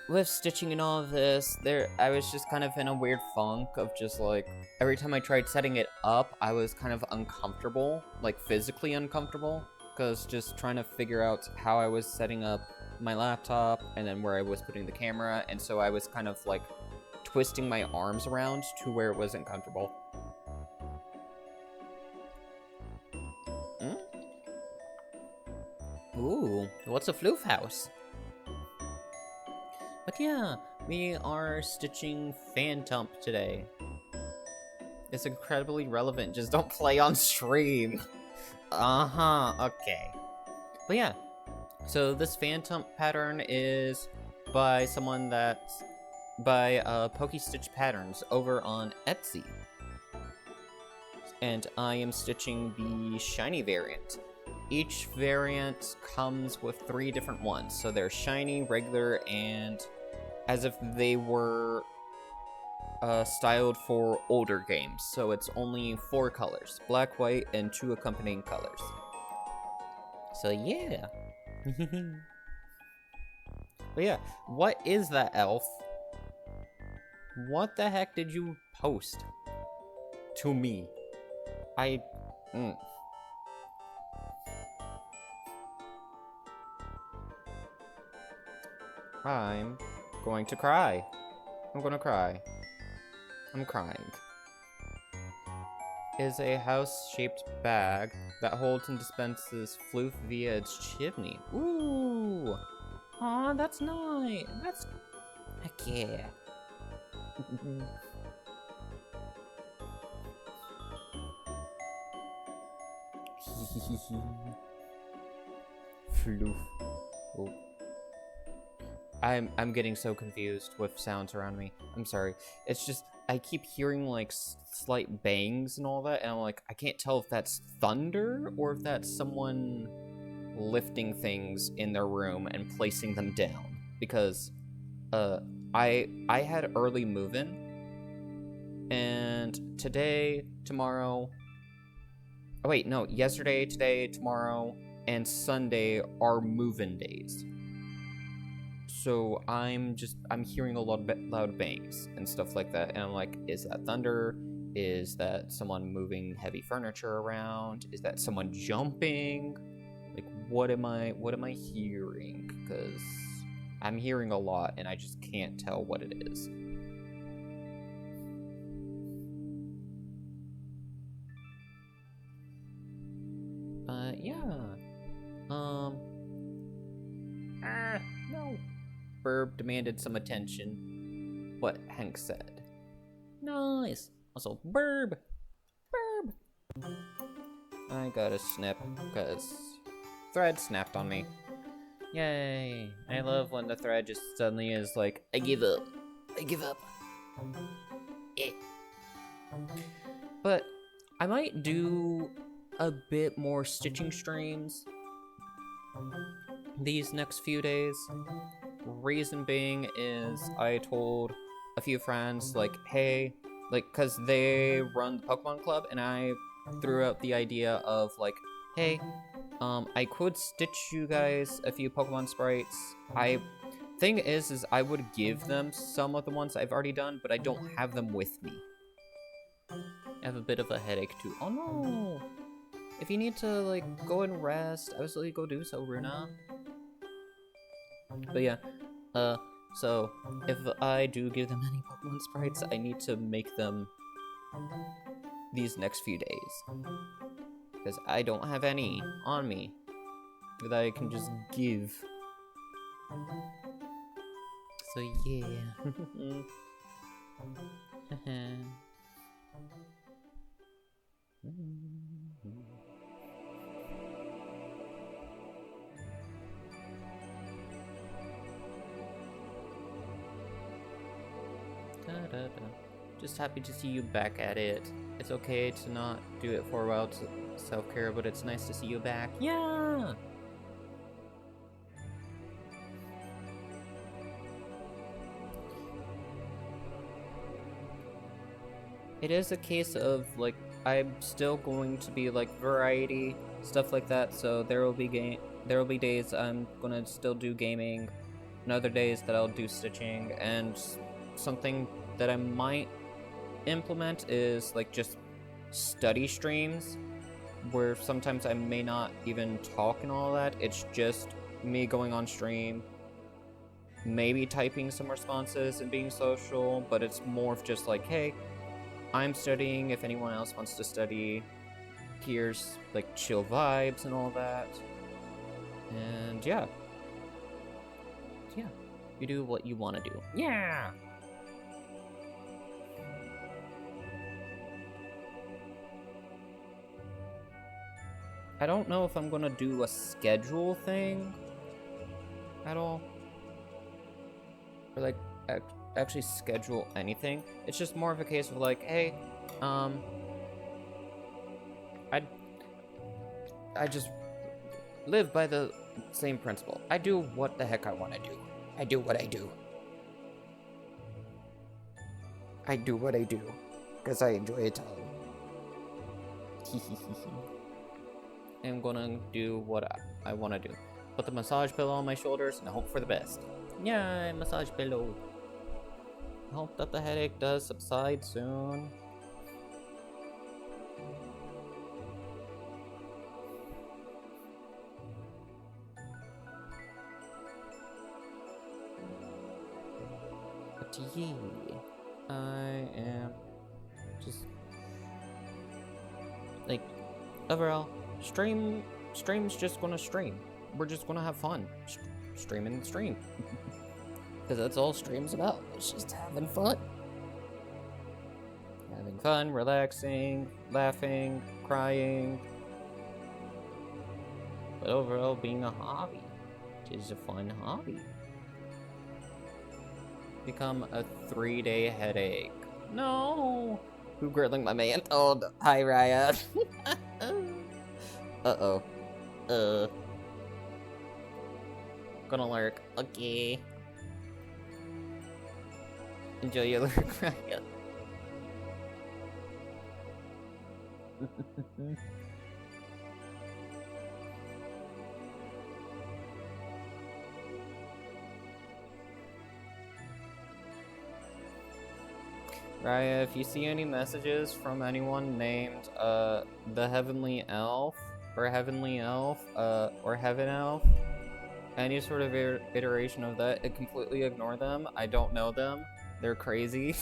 with stitching and all of this, I was just kind of in a weird funk of just like, every time I tried setting it up, I was kind of uncomfortable, like physically uncomfortable, because just trying to figure out how I was setting up my laptop and then where I was putting the camera, and so I was kind of like twisting my arms around to where it wasn't comfortable. Ooh, what's a floof house? But yeah, we are stitching Phantump today. It's incredibly relevant, just don't play on stream. Okay. But yeah, so this Phantump pattern is by someone that's by PokeStitchPatterns over on Etsy. And I am stitching the shiny variant. Each variant comes with 3 different ones. So they're shiny, regular, and as if they were styled for older games. So it's only 4 colors, black, white, and 2 accompanying colors. So yeah. But yeah, what is that, Elf? What the heck did you post to me? I'm going to cry. I'm gonna cry. I'm crying. Is a house-shaped bag that holds and dispenses floof via its chimney. Ooh! Aw, that's nice. That's... heck yeah. Floof. Oh. I'm getting so confused with sounds around me. I'm sorry. It's just, I keep hearing like slight bangs and all that, and I'm like, I can't tell if that's thunder or if that's someone lifting things in their room and placing them down. Because I had early move-in, and today, tomorrow, oh wait, no, yesterday, today, tomorrow, and Sunday are move-in days. So I'm hearing a lot of loud bangs and stuff like that, and I'm like, is that thunder? Is that someone moving heavy furniture around? Is that someone jumping? Like, what am I hearing? Because I'm hearing a lot, and I just can't tell what it is. Yeah. No. Burb demanded some attention. What Hank said. Nice. Also, Burb. I got a snip, because thread snapped on me. Yay. I love when the thread just suddenly is like, I give up. But I might do a bit more stitching streams these next few days. Reason being is I told a few friends, like, hey, like, cause they run the Pokemon Club, and I threw out the idea of like, hey, I could stitch you guys a few Pokemon sprites. Thing is I would give them some of the ones I've already done, but I don't have them with me. I have a bit of a headache too. Oh no! If you need to, like, go and rest, I was like, go do so, Runa. But yeah, So, if I do give them any Pokemon sprites, I need to make them these next few days. Because I don't have any on me that I can just give. So yeah. Just happy to see you back at it. It's okay to not do it for a while to self-care, but it's nice to see you back. Yeah! It is a case of, like, I'm still going to be, like, variety, stuff like that, so there will be days I'm gonna still do gaming, and other days that I'll do stitching, and something that I might implement is, like, just study streams, where sometimes I may not even talk and all that, it's just me going on stream, maybe typing some responses and being social, but it's more of just like, hey, I'm studying, if anyone else wants to study, here's, like, chill vibes and all that. And yeah. Yeah. You do what you want to do. Yeah! I don't know if I'm gonna do a schedule thing at all. Or, like, actually schedule anything. It's just more of a case of, like, hey, I just live by the same principle. I do what the heck I want to do. I do what I do. I do what I do. Because I enjoy it all. I'm gonna do what I want to do. Put the massage pillow on my shoulders and hope for the best. Yeah, massage pillow. I hope that the headache does subside soon. But yeah, I am just like overall stream's just gonna stream. We're just gonna have fun. Stream and stream. Because that's all stream's about. It's just having fun. Having fun, relaxing, laughing, crying. But overall being a hobby. It is a fun hobby. Become a 3-day headache. No! Who grilling my man? Oh, hi, Raya. Uh-oh. Gonna lurk. Okay. Enjoy your lurk, Raya. Raya, if you see any messages from anyone named, the Heavenly Elf, or Heavenly Elf, or Heaven Elf, any sort of iteration of that, completely ignore them. I don't know them. They're crazy.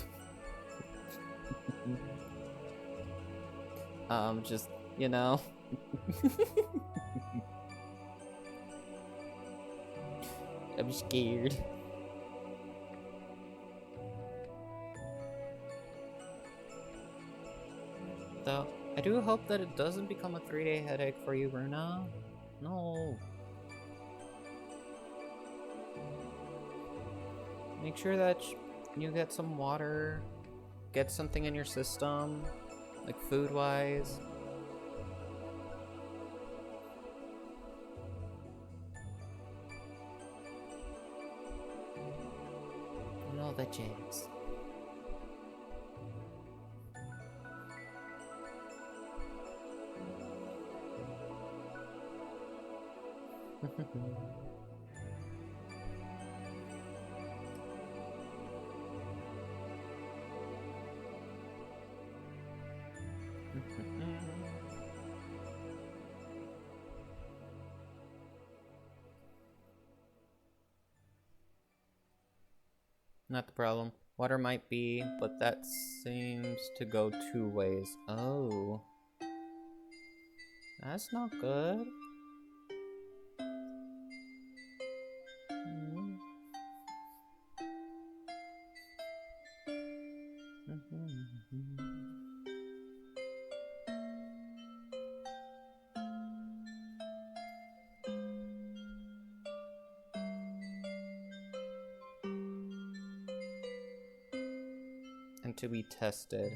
Just, you know. I'm scared. Though, I do hope that it doesn't become a 3-day headache for you, Runa. No. Make sure that you get some water, get something in your system, like food-wise. And all that jazz. Not the problem. Water might be, but that seems to go 2 ways. Oh. That's not good. And to be tested.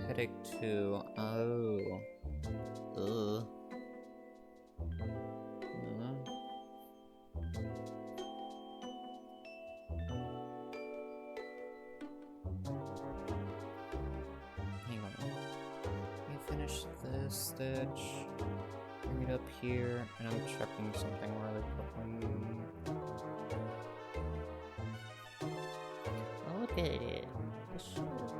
Headache 2. Oh. Ugh. Hang on. You finish this stitch. Bring it up here, and I'm checking something really quickly. Look at it. The shoulders.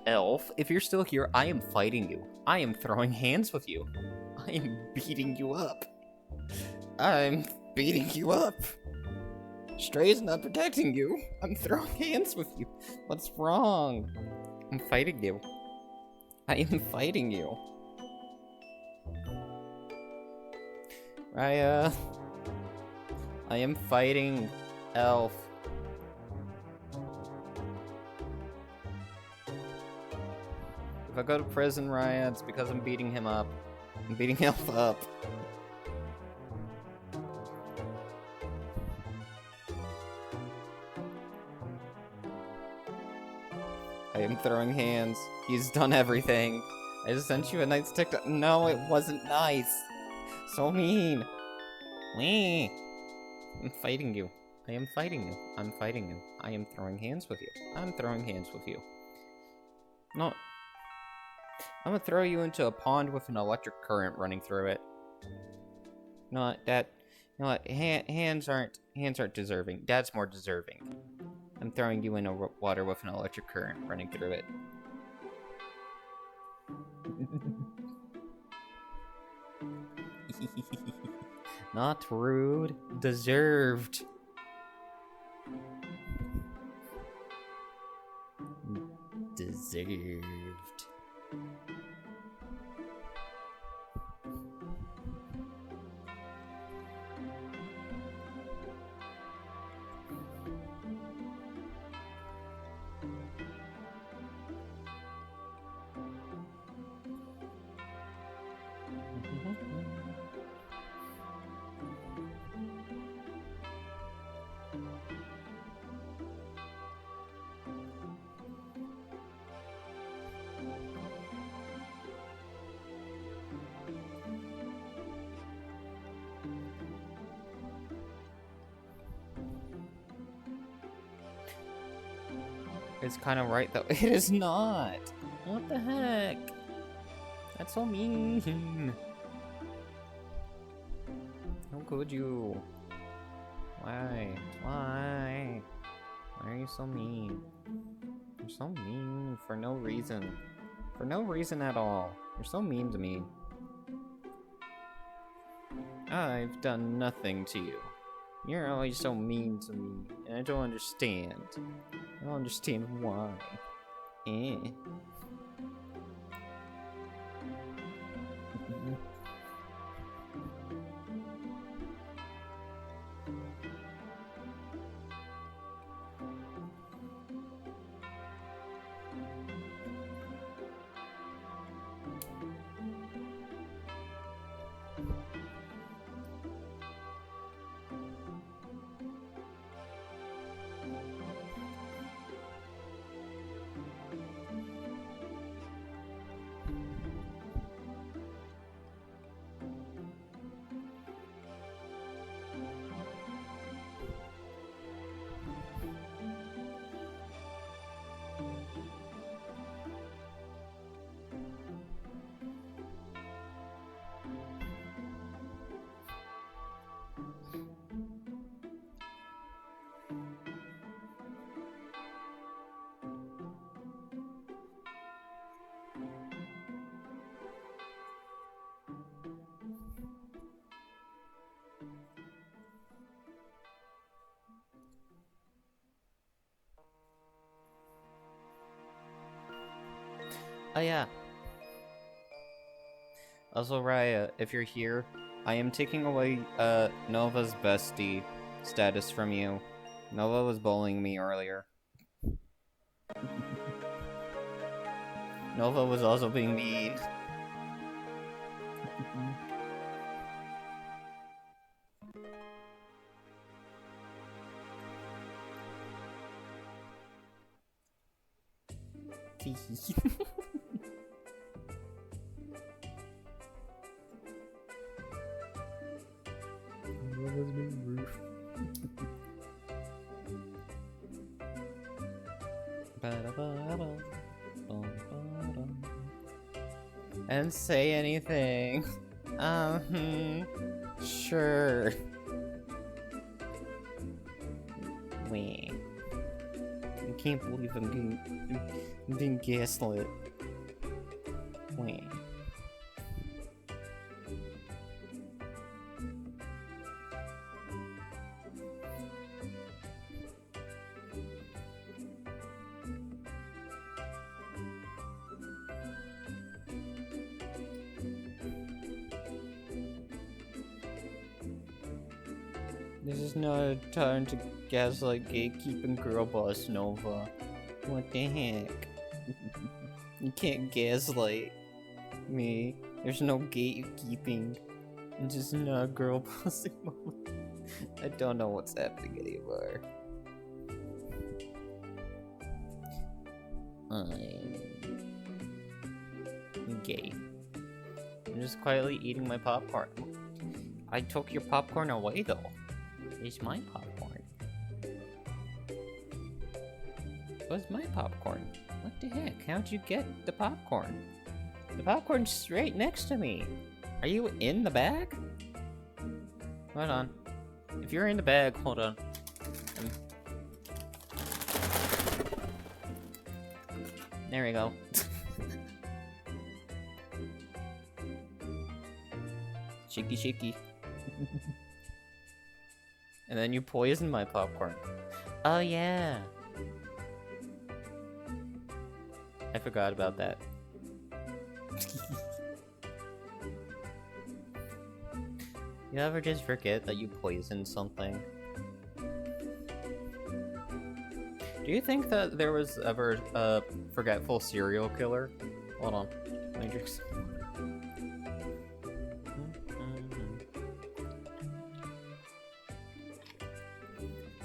Elf, if you're still here, I am fighting you. I am throwing hands with you. I am beating you up. I'm beating you up. Stray's not protecting you. I'm throwing hands with you. What's wrong? I'm fighting you. I am fighting you. Raya. I am fighting Elf. If I go to prison, Raya, it's because I'm beating him up. I'm beating Elf up. I am throwing hands. He's done everything. I just sent you a nice TikTok. No, it wasn't nice. So mean. Wee. I'm fighting you. I am fighting you. I'm fighting you. I am throwing hands with you. I'm throwing hands with you. No. I'm gonna throw you into a pond with an electric current running through it. No, that. You know what? Hands aren't deserving. Dad's more deserving. I'm throwing you into water with an electric current running through it. Not rude. Deserved. Deserved. It's kind of right though. It is not. What the heck? That's so mean. How could you? Why? Why? Why are you so mean? You're so mean for no reason. For no reason at all. You're so mean to me. I've done nothing to you. You're always so mean to me, and I don't understand. I don't understand why. Oh yeah. Also, Raya, if you're here, I am taking away Nova's bestie status from you. Nova was bullying me earlier. Nova was also being mean. And say anything. Sure. Wait. I can't believe I'm being gaslit. Wait. This is not a time to gaslight gatekeeping girl boss Nova. What the heck? You can't gaslight me. There's no gatekeeping. I'm just not girl bossing Nova. I don't know what's happening anymore. I'm gay. I'm just quietly eating my popcorn. I took your popcorn away though. It's my popcorn. What's my popcorn? What the heck? How'd you get the popcorn? The popcorn's right next to me. Are you in the bag? Hold on. If you're in the bag, hold on. There we go. Shaky shaky. And then you poisoned my popcorn. Oh yeah. I forgot about that. You ever just forget that you poisoned something? Do you think that there was ever a forgetful serial killer? Hold on. Let me drink some.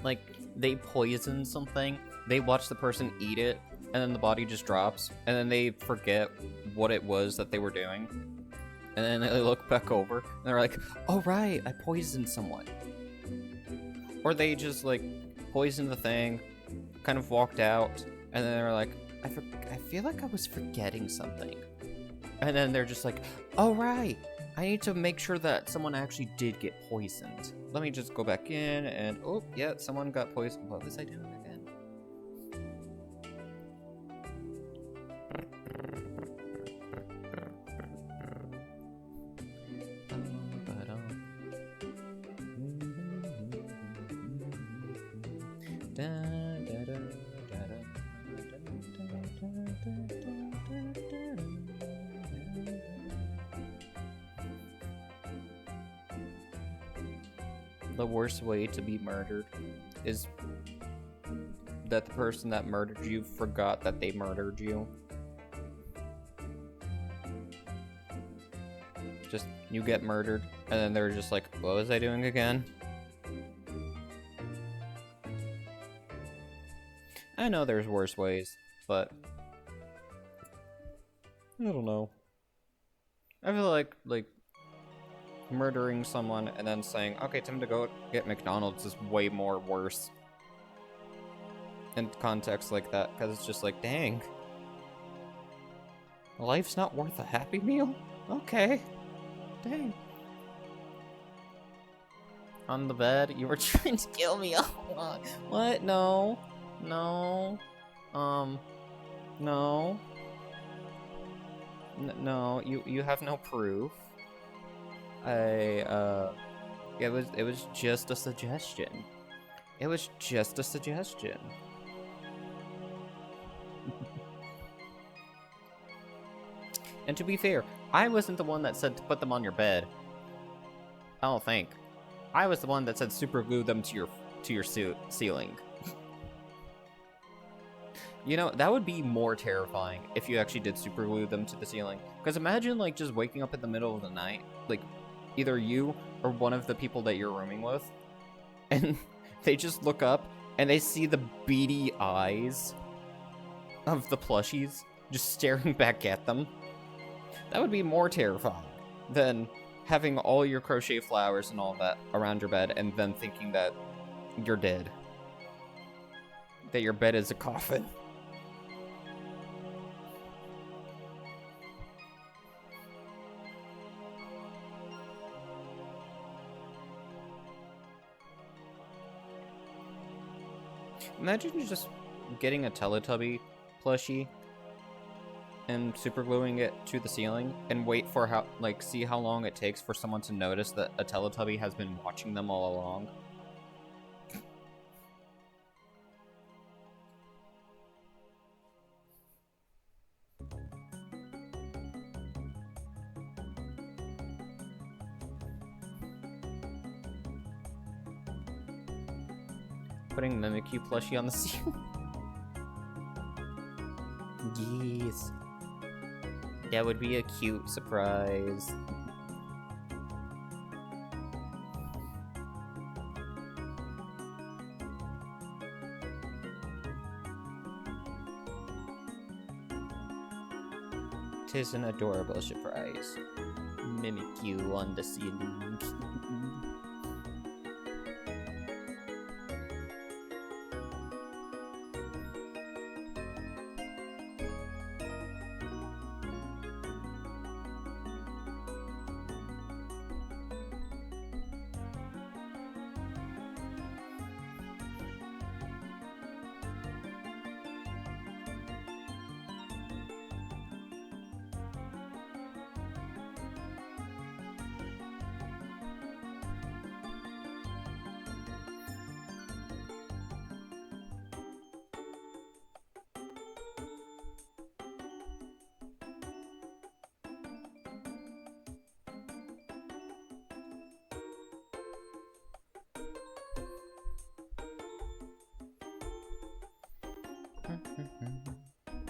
Like, they poison something, they watch the person eat it, and then the body just drops, and then they forget what it was that they were doing. And then they look back over, and they're like, oh right, I poisoned someone. Or they just, like, poisoned the thing, kind of walked out, And then they're like, I feel like I was forgetting something. And then they're just like, oh right, I need to make sure that someone actually did get poisoned. Let me just go back in and, oh yeah, someone got poisoned. What was I doing again? The worst way to be murdered is that the person that murdered you forgot that they murdered you. Just, you get murdered, and then they're just like, what was I doing again? I know there's worse ways, but I don't know. I feel like murdering someone and then saying, okay, time to go get McDonald's is way more worse in context like that, because it's just like, dang, life's not worth a Happy Meal? Okay, dang. On the bed, you were trying to kill me all along. What? No. No. No. No, you have no proof. It was just a suggestion. It was just a suggestion. And to be fair, I wasn't the one that said to put them on your bed. I don't think. I was the one that said super glue them to your ceiling. You know, that would be more terrifying if you actually did super glue them to the ceiling. Because imagine, like, just waking up in the middle of the night, like, either you or one of the people that you're rooming with, and they just look up and they see the beady eyes of the plushies just staring back at them. That would be more terrifying than having all your crochet flowers and all that around your bed and then thinking that you're dead. That your bed is a coffin. Imagine just getting a Teletubby plushie and super gluing it to the ceiling and wait for see how long it takes for someone to notice that a Teletubby has been watching them all along. Putting Mimikyu plushie on the ceiling. Yes. That would be a cute surprise. Tis an adorable surprise. Mimikyu on the ceiling.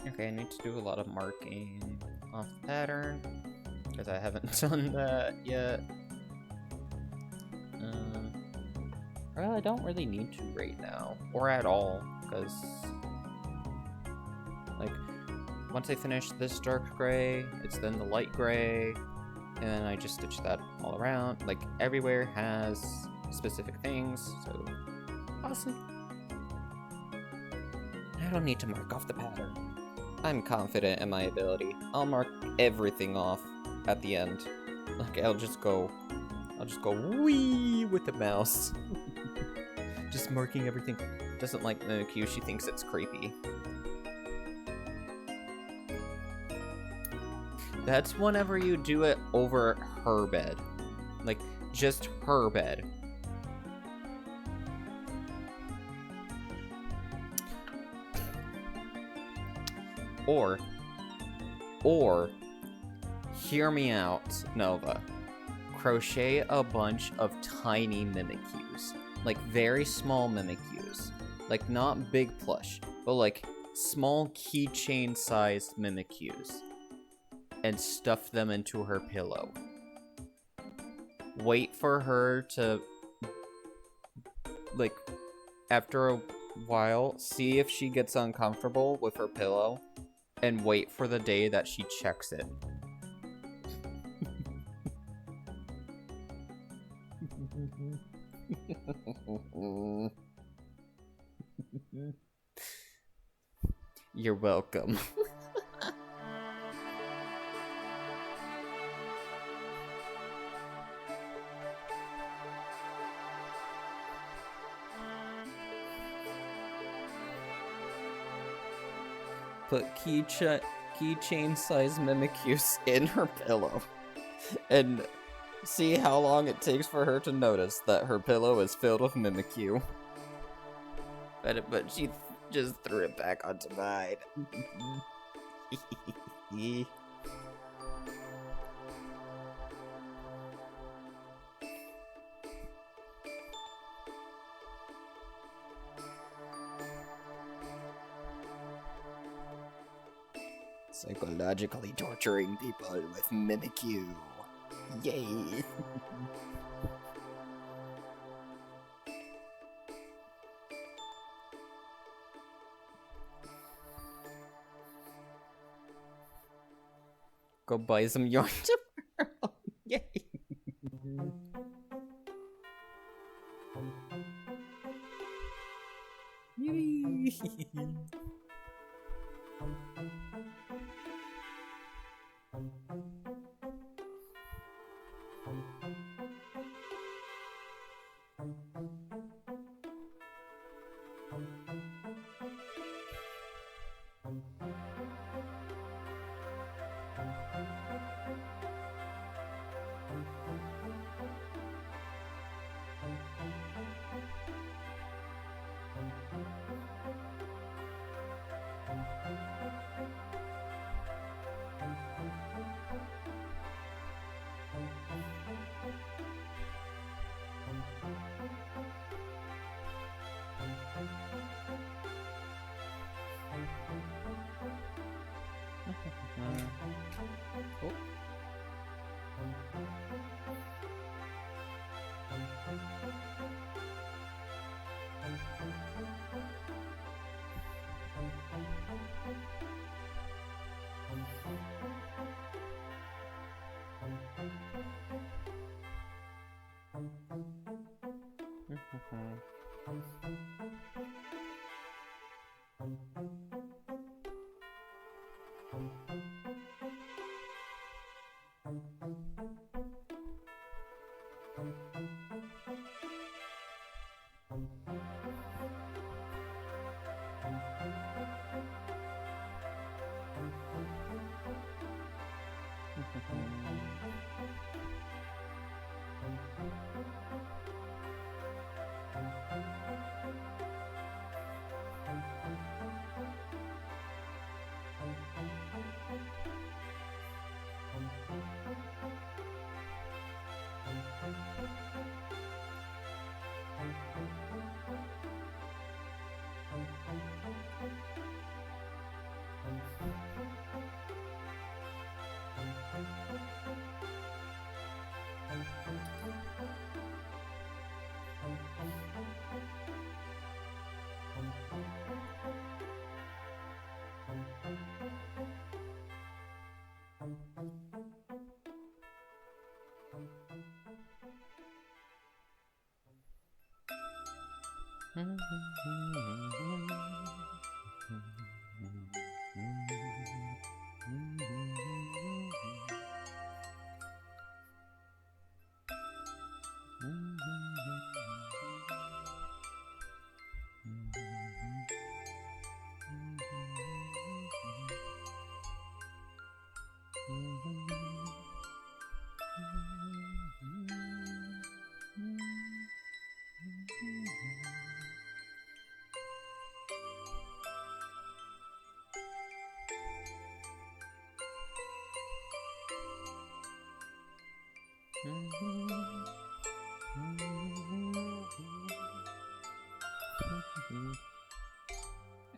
Okay, I need to do a lot of marking off the pattern, because I haven't done that yet. Well, I don't really need to right now, or at all, because, like, once I finish this dark gray, it's then the light gray, and then I just stitch that all around. Like, everywhere has specific things, so awesome. I don't need to mark off the pattern. I'm confident in my ability. I'll mark everything off at the end. Like, I'll just go wee with the mouse. Just marking everything. Doesn't like Mimikyu, she thinks it's creepy. That's whenever you do it over her bed. Like, just her bed. Or, hear me out, Nova. Crochet a bunch of tiny Mimikyus. Like, very small Mimikyus. Like, not big plush, but like, small keychain-sized Mimikyus. And stuff them into her pillow. Wait for her to, like, after a while, see if she gets uncomfortable with her pillow, and wait for the day that she checks it. You're welcome. Put keychain-sized Mimikyus in her pillow, and see how long it takes for her to notice that her pillow is filled with Mimikyu. But she just threw it back onto mine. Psychologically torturing people with Mimikyu. Yay! Go buy some yarn tomorrow. Yay! Yay! Oh.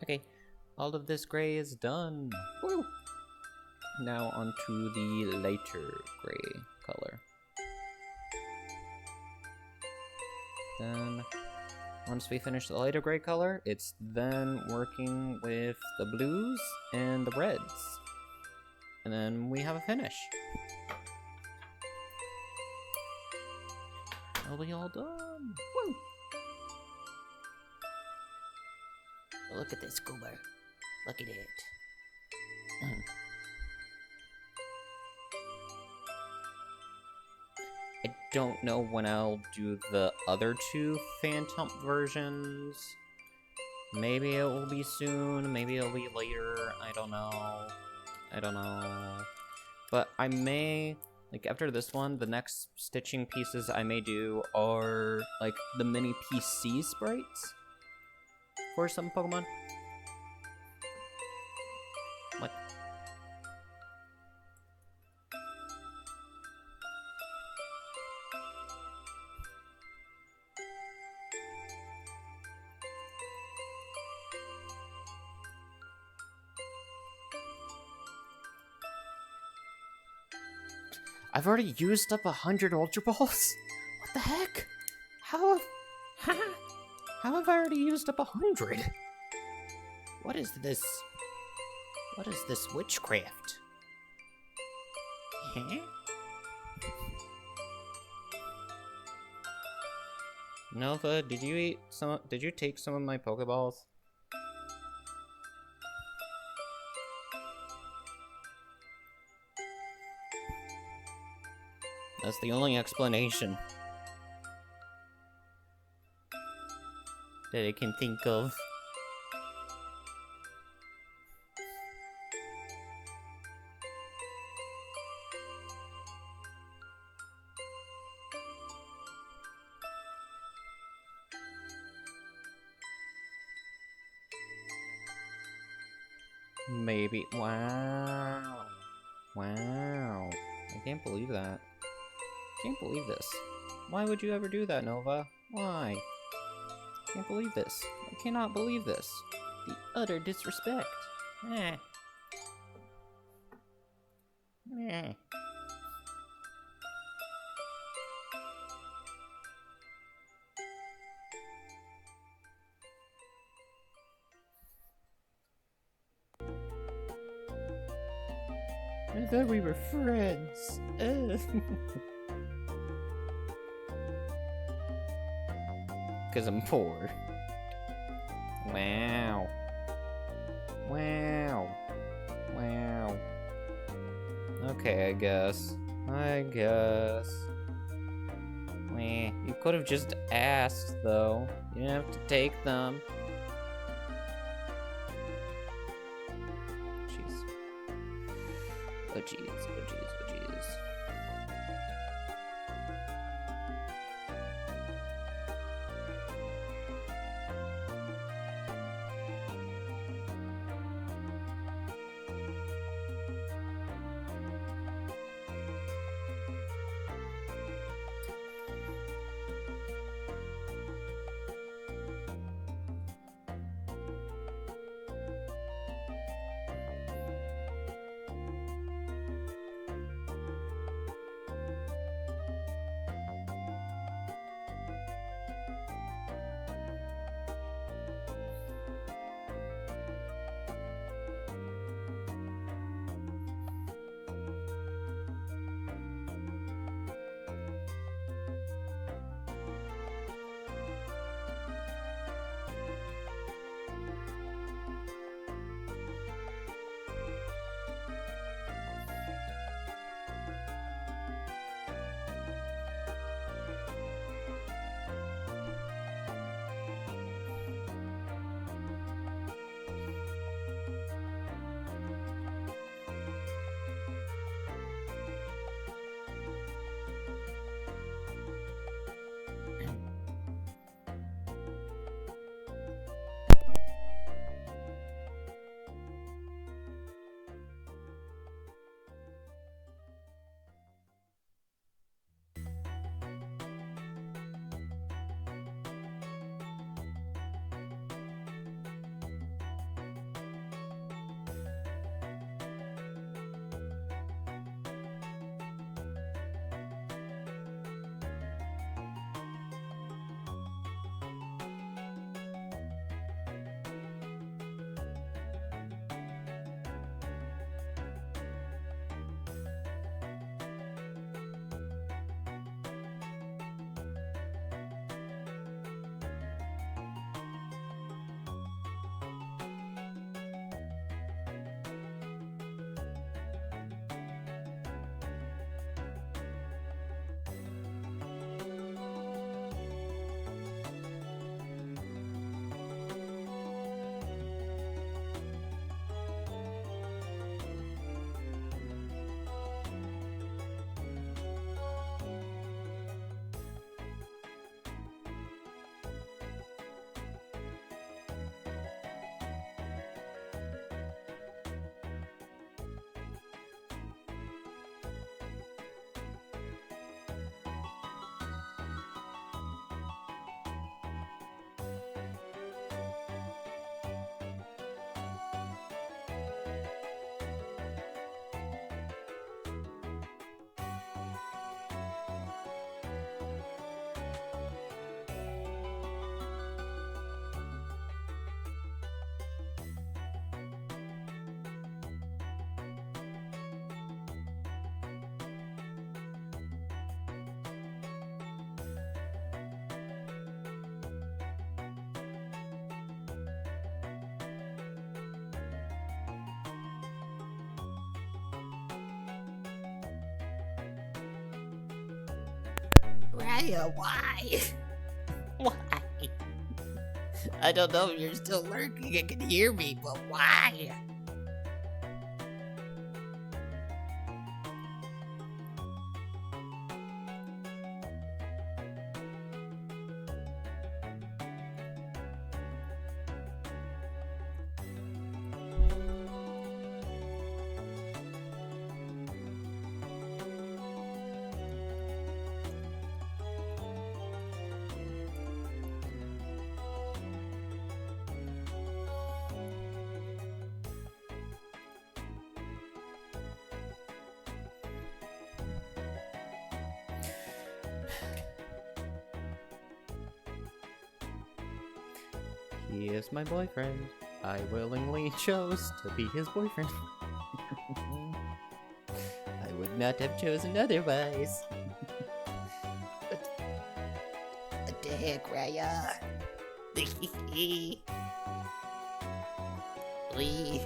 Okay, all of this gray is done. Woo! Now onto the lighter gray color. Then, once we finish the lighter gray color, it's then working with the blues and the reds. And then we have a finish. It'll be all done. Woo! Look at this goober. Look at it. I don't know when I'll do the other two Phantump versions. Maybe it will be soon, maybe it'll be later, I don't know. But I may, like after this one, the next stitching pieces I may do are like the mini PC sprites for some Pokemon. What? I've already used up 100 Ultra Balls? What the heck? How have I already used up 100? What is this? What is this witchcraft? Huh? Nova, did you take some of my Pokeballs? That's the only explanation that I can think of. Maybe. Wow. Wow. I can't believe that. Can't believe this. Why would you ever do that, Nova? Why? Can't believe this. I cannot believe this. The utter disrespect. Eh. Eh. I thought we were friends. Because I'm poor. Wow. Wow. Wow. Okay, I guess. Meh. You could have just asked, though. You didn't have to take them. Jeez. Oh, jeez. Oh, jeez. Oh, jeez. Why? Why? Why? I don't know if you're still lurking and can hear me, but why? He is my boyfriend. I willingly chose to be his boyfriend. I would not have chosen otherwise. What the heck, Raya? Lee.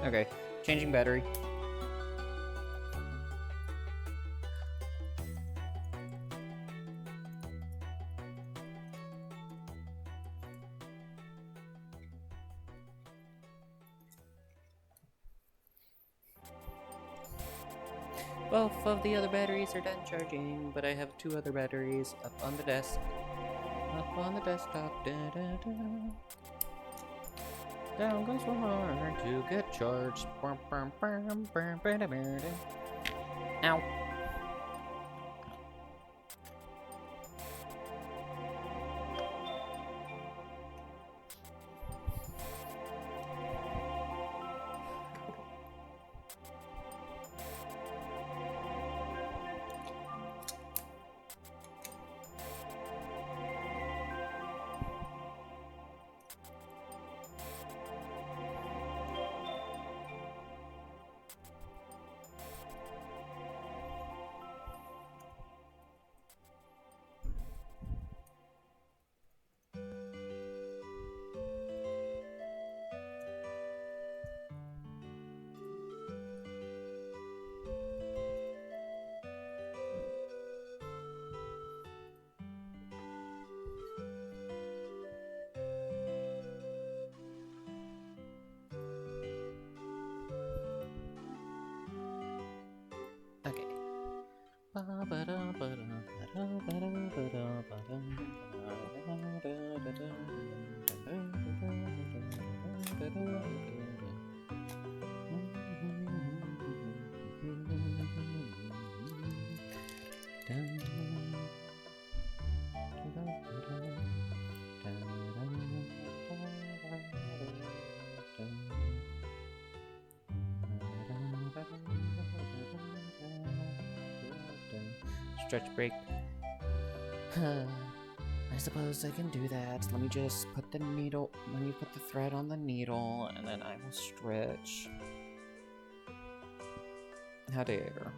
Okay, changing battery. Both of the other batteries are done charging, but I have 2 other batteries up on the desk. Up on the desktop. Da, da, da. Down goes one more to get charged. Ow. Okay. Stretch break. I suppose I can do that. Let me just put the needle, let me put the thread on the needle, and then I will stretch. How dare, though.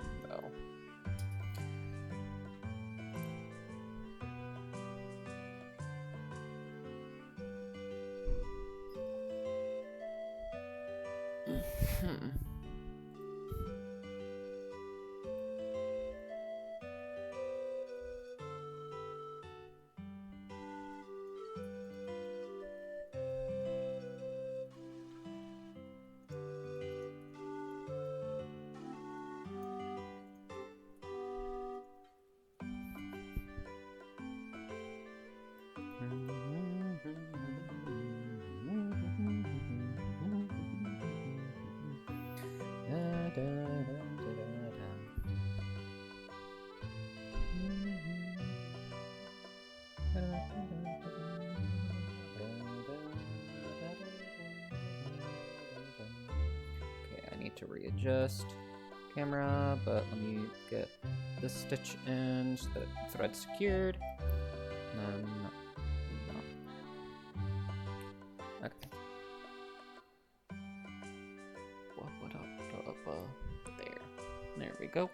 Okay, I need to readjust camera, but let me get this stitch in so that thread's secured. Okay. There we go.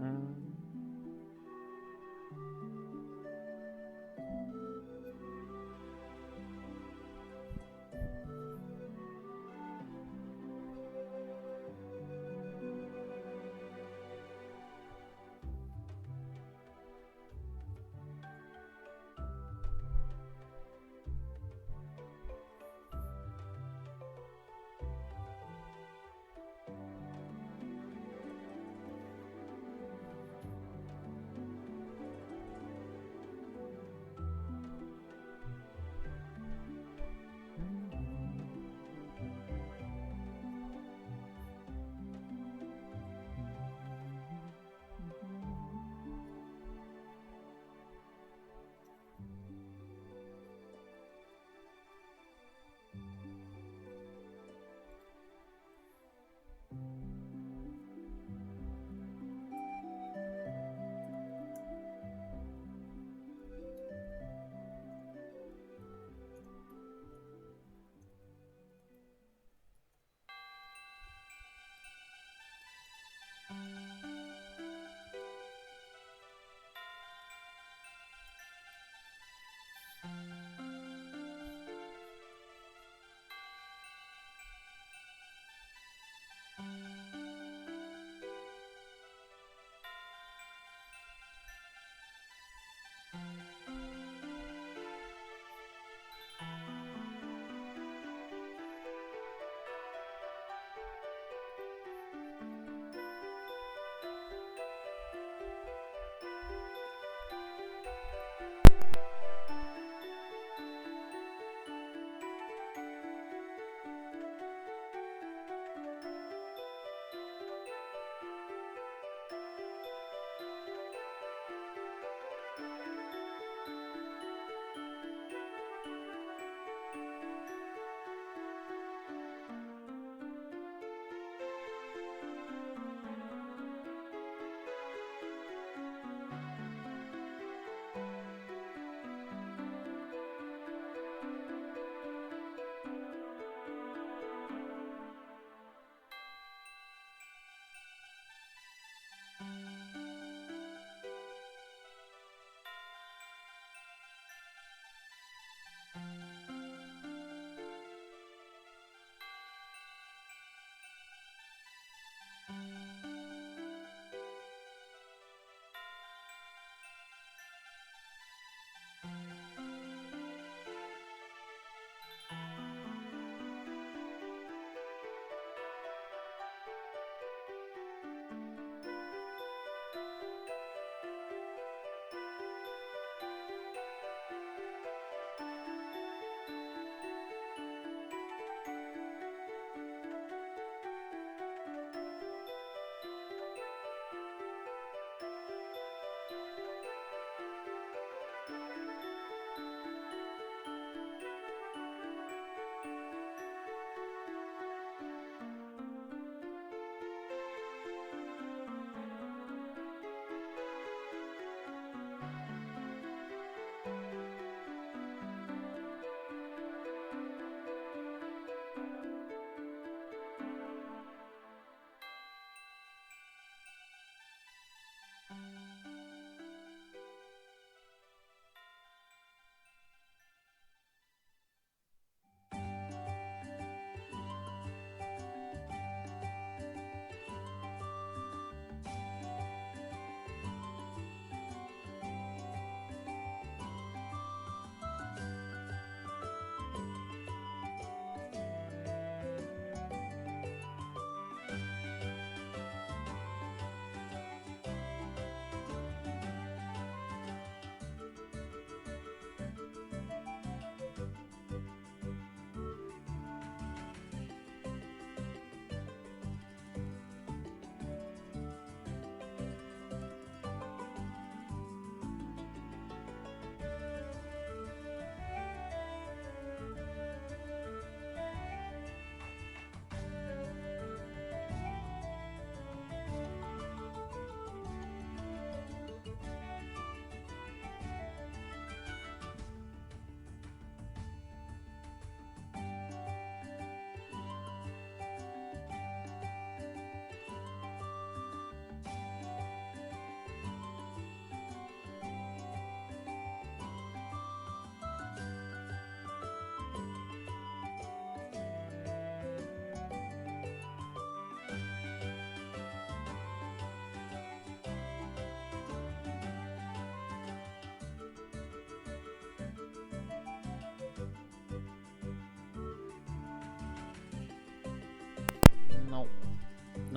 Um,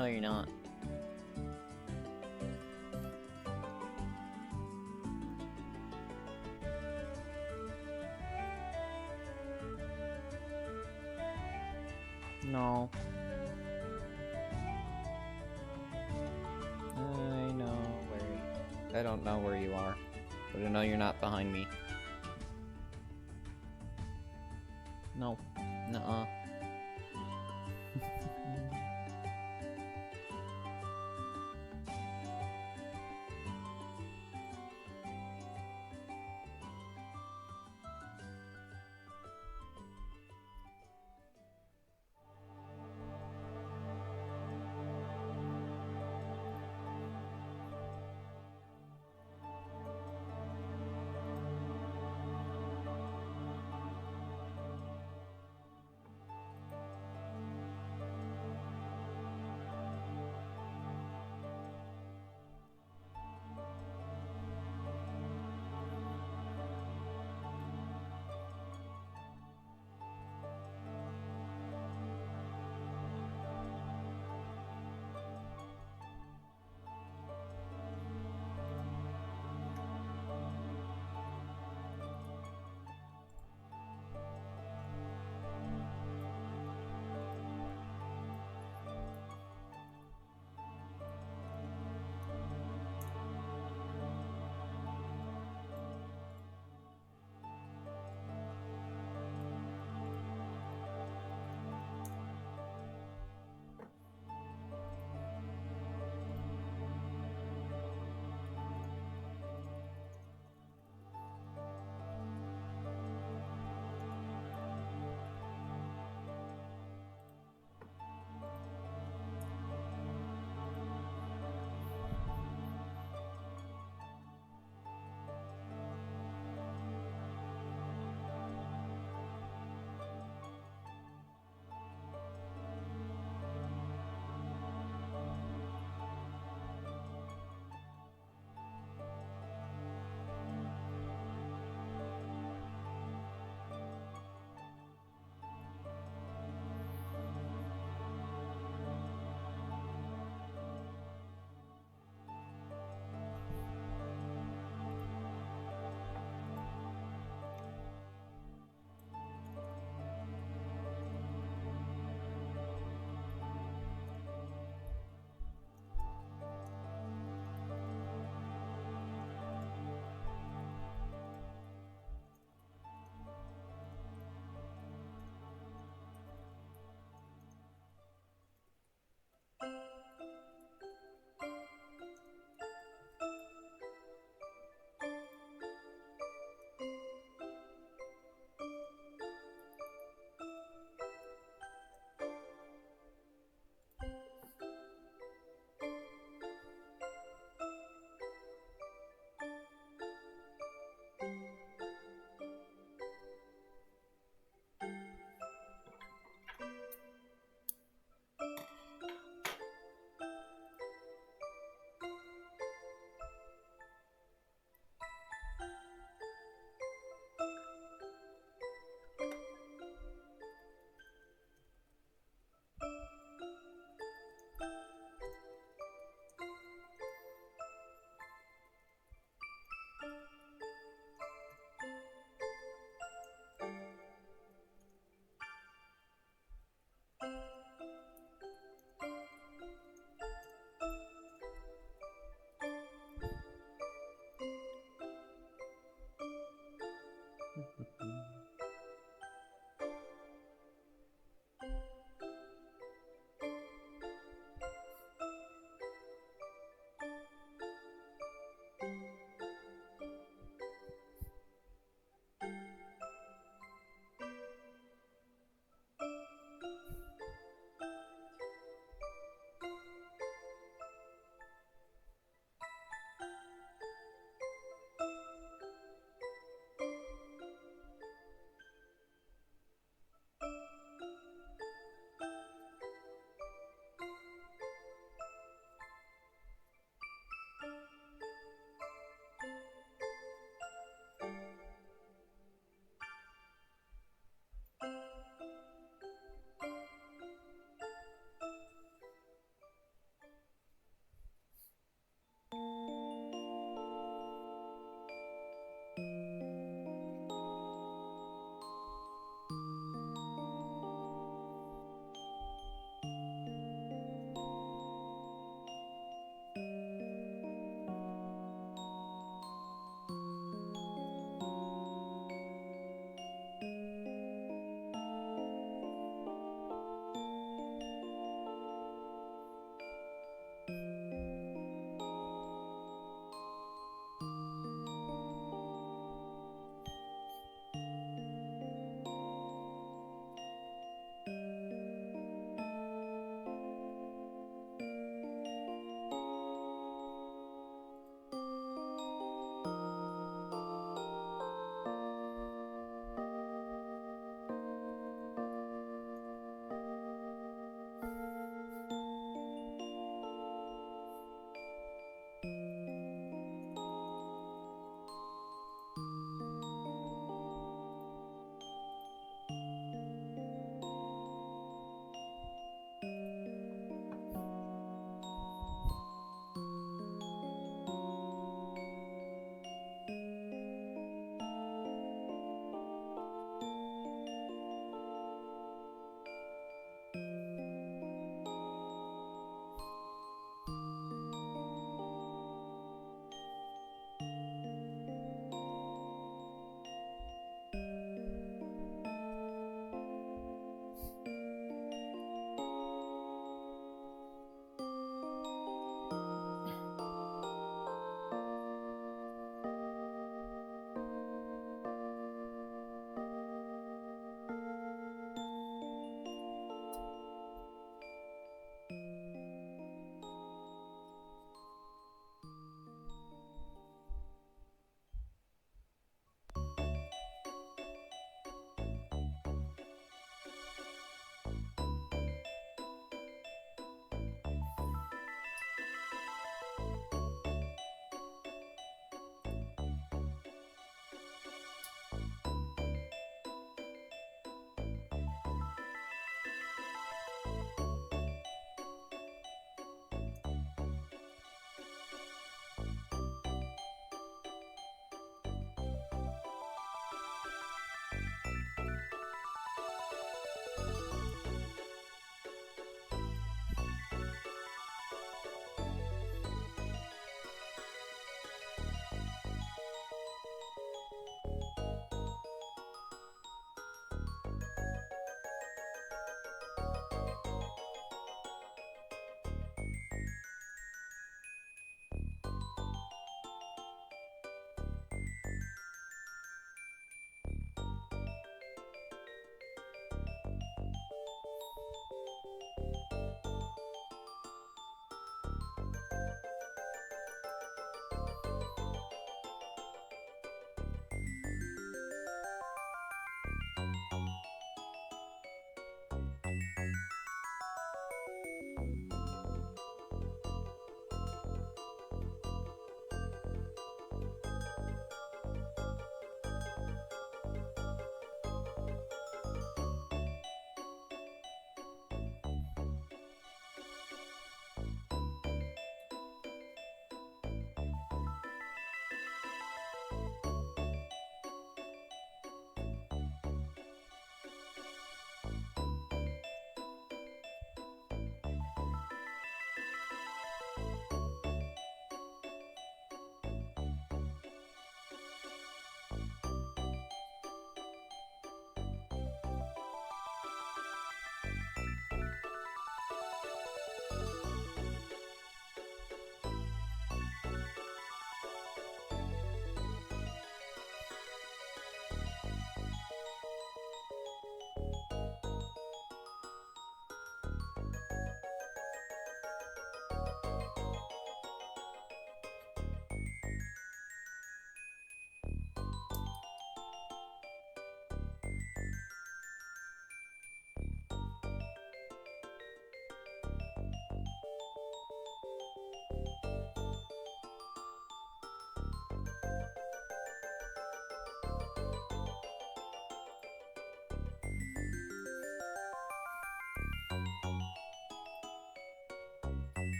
No, you're not. No. I know where I don't know where you are, but I know you're not behind me. No. Nuh-uh.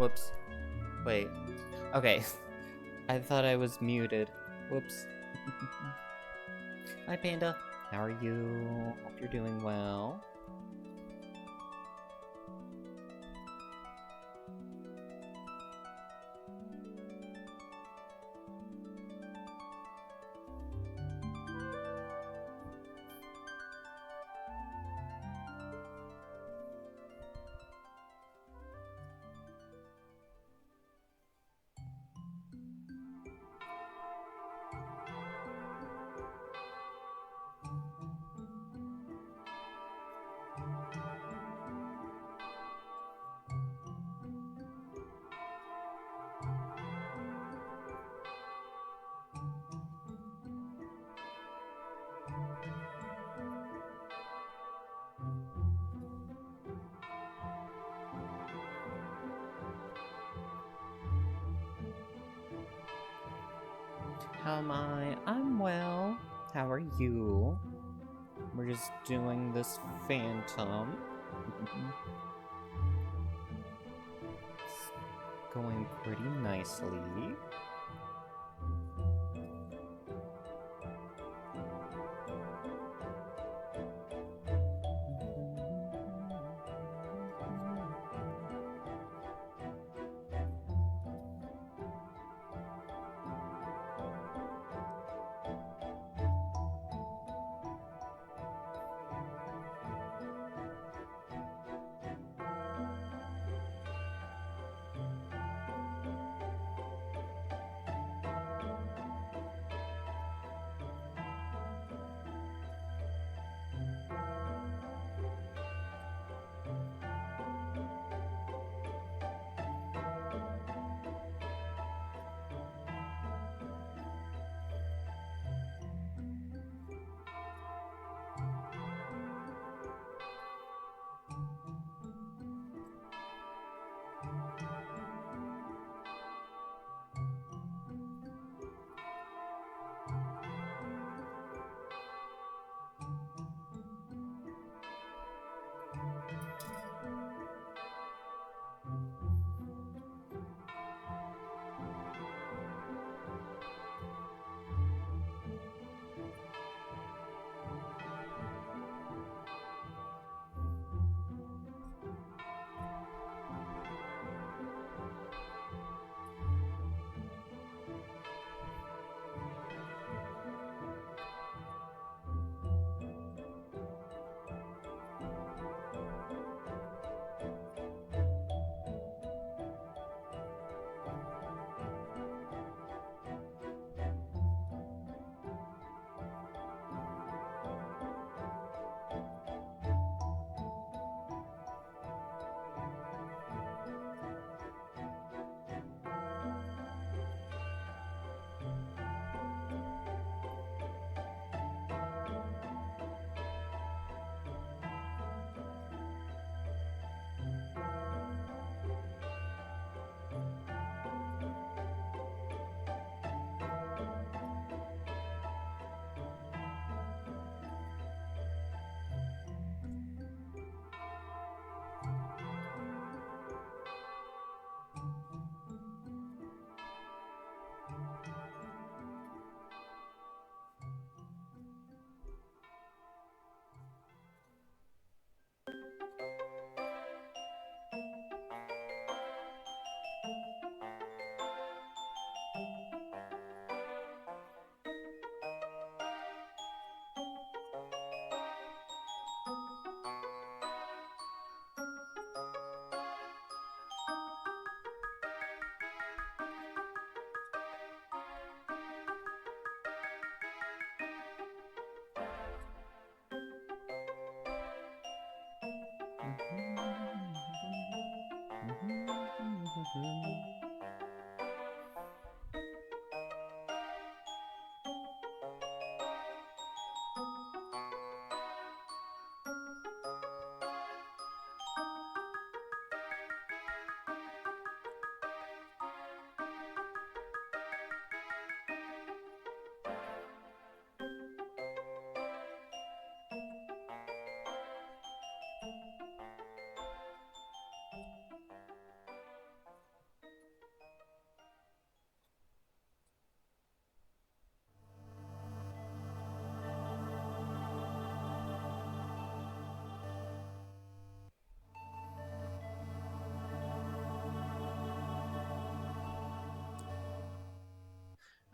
Whoops. Wait. Okay. I thought I was muted. Whoops. Hi, Panda. How are you? Hope you're doing well. How am I? I'm well. How are you? We're just doing this Phantump. It's going pretty nicely.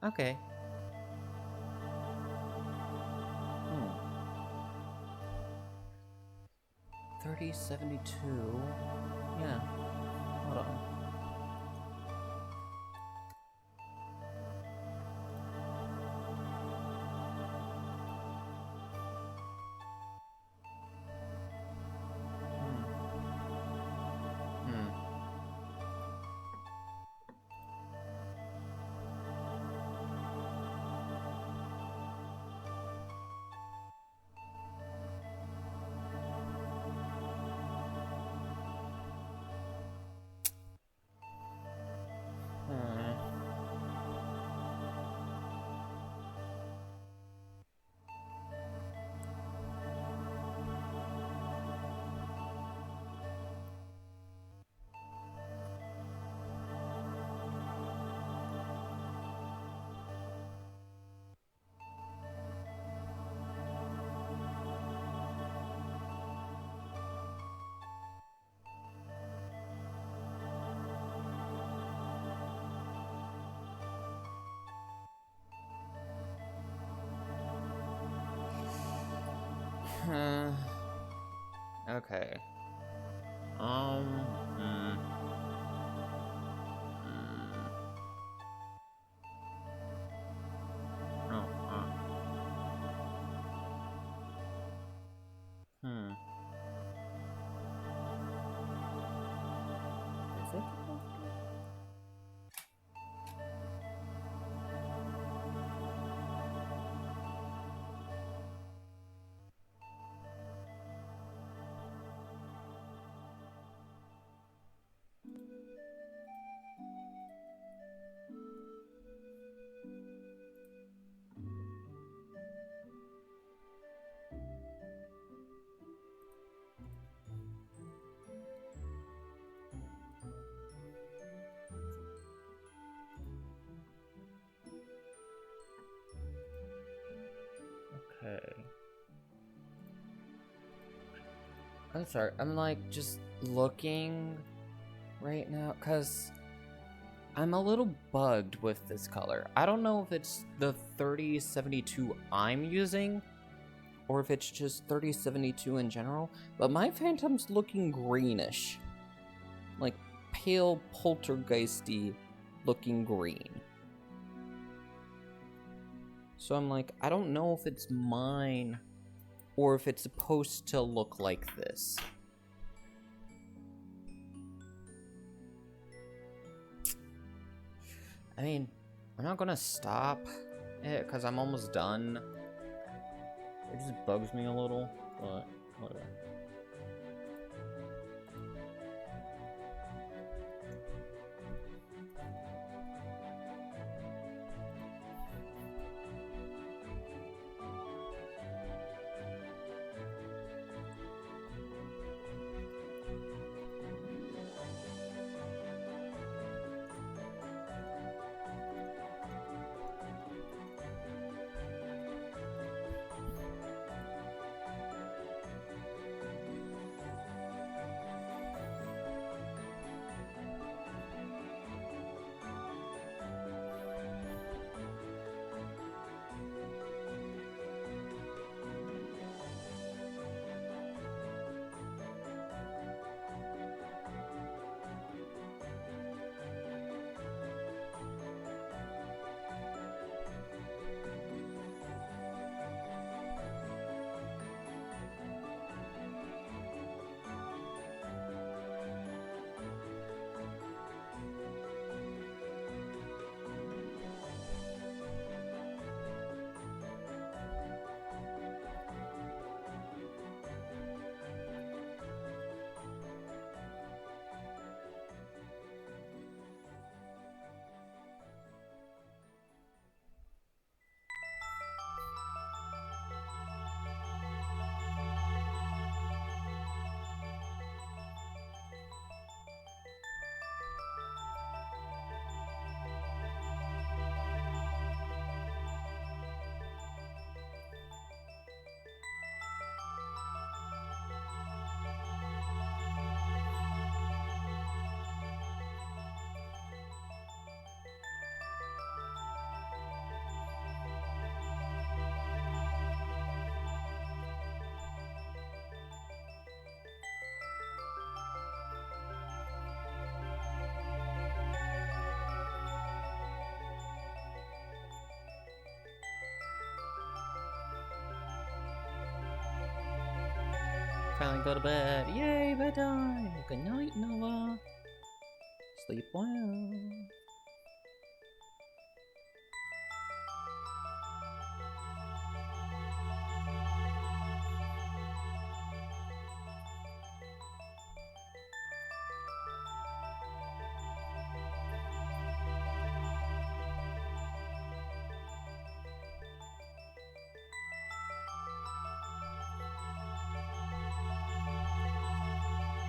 Okay. 3072. Yeah. Hold on. Hmm. Hmm. Hmm. Okay. Hmm. Oh, hmm. Is it? Okay. I'm sorry. I'm like just looking right now because I'm a little bugged with this color. I don't know if it's the 3072 I'm using or if it's just 3072 in general, but my Phantom's looking greenish. Like pale poltergeisty looking green. So I'm like, I don't know if it's mine or if it's supposed to look like this. I mean, I'm not gonna stop it because I'm almost done. It just bugs me a little, but whatever. finally go to bed. Yay, bedtime! Good night, Nova. Sleep well.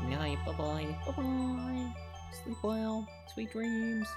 Good night, bye-bye, bye-bye. Sleep well, sweet dreams.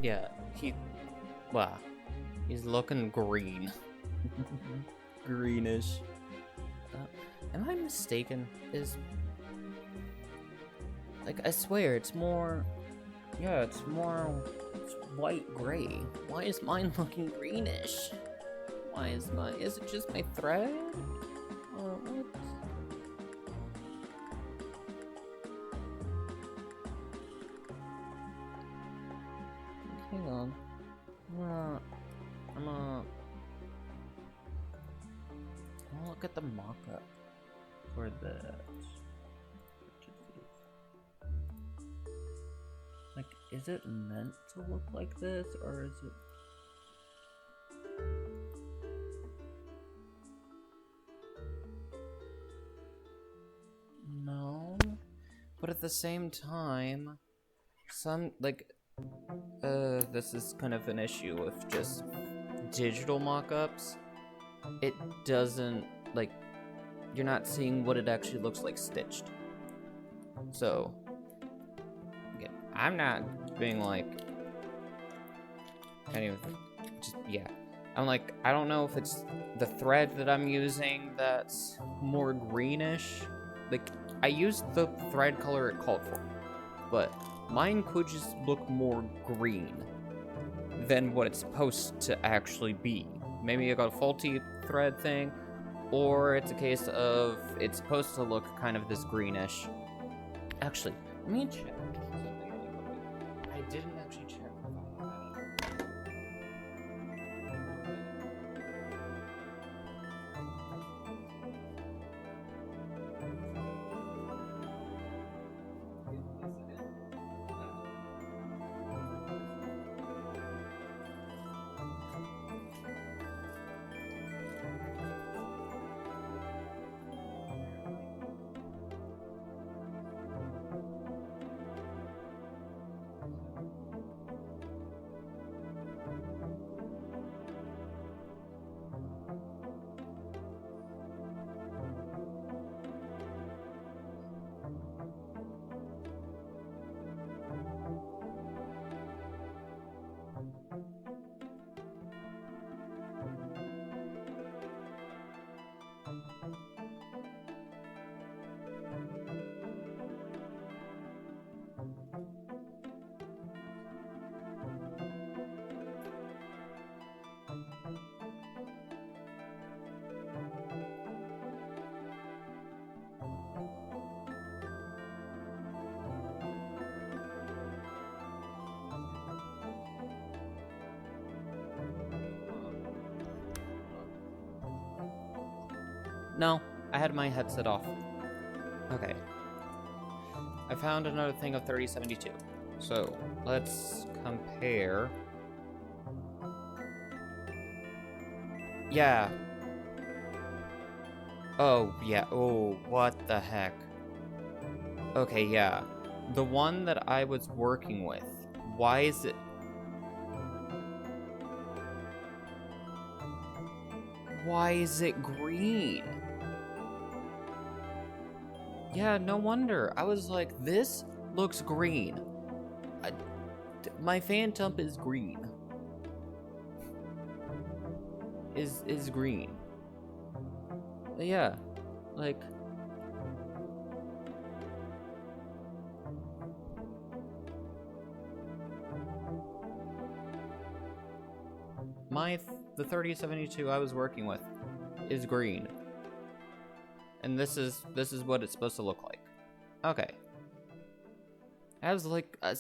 Yeah, wow, he's looking green. Greenish. Am I mistaken? Like, I swear, it's more... Yeah, it's white-gray. Why is mine looking greenish? Is it just my thread? Or what? Hang on. I'll look at the mock-up for that. Like, is it meant to look like this, or is it... No. But at the same time, this is kind of an issue with just digital mock-ups. It doesn't, like, you're not seeing what it actually looks like stitched. So, again, I'm not being like, I'm like, I don't know if it's the thread that I'm using that's more greenish. Like, I used the thread color it called for, but mine could just look more green than what it's supposed to actually be. Maybe I got a faulty thread thing, or it's a case of it's supposed to look kind of this greenish. Actually, let me check. I didn't actually check. No, I had my headset off. Okay. I found another thing of 3072. So, let's compare. Yeah. Oh, yeah. Oh, what the heck. Okay, yeah. The one that I was working with, why is it... Why is it green? Yeah, no wonder. I was like, this looks green. My Phantump is green. Is green. Yeah, like... The 3072 I was working with is green. And this is what it's supposed to look like. Okay. It has like a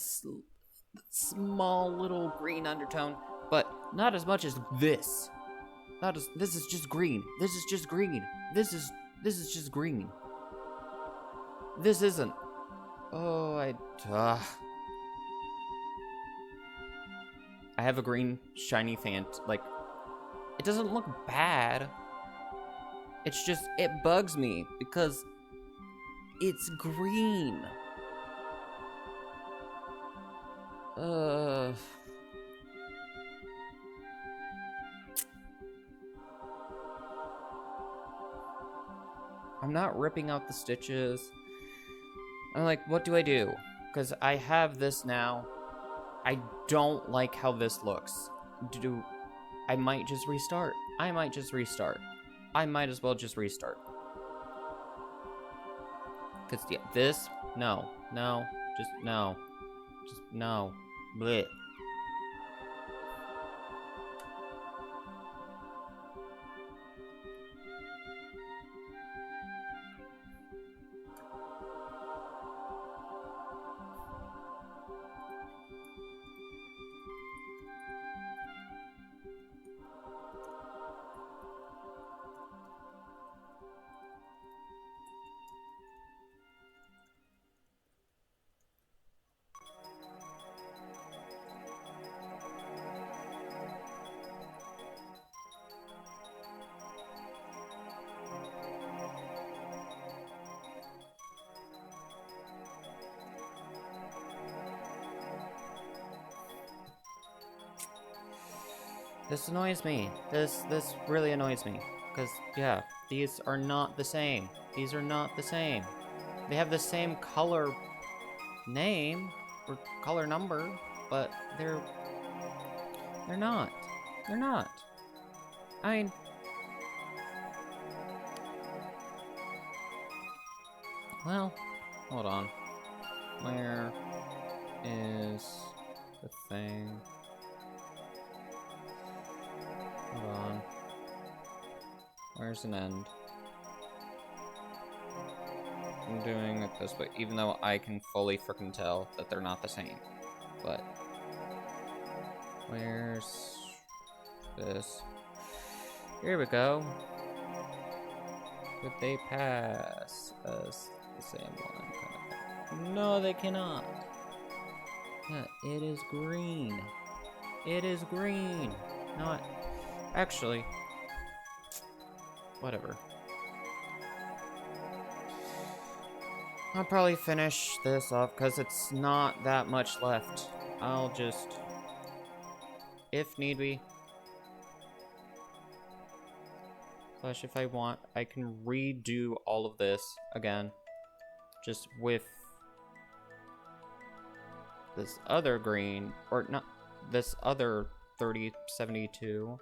small little green undertone, but not as much as this. This is just green. This is just green. This is just green. This isn't. Oh, I have a green shiny Phant. Like, it doesn't look bad. It's just, it bugs me because it's green. I'm not ripping out the stitches. I'm like, what do I do? Because I have this now. I don't like how this looks. I might just restart. I might as well just restart. Because, yeah, this, no, just no. Blech. This annoys me. This really annoys me. Because, yeah, these are not the same. These are not the same. They have the same color name or color number, but they're not. They're not. I mean, well, hold on. Where is the thing? Hold on. Where's an end? I'm doing it this way, even though I can fully frickin' tell that they're not the same. But where's this? Here we go. Could they pass as the same one? Kind of. No, they cannot. Yeah, it is green. It is green. Not actually. Whatever. I'll probably finish this off because it's not that much left. I'll just, if need be, slash if I want, I can redo all of this again. Just with this other green, or not, this other 3072.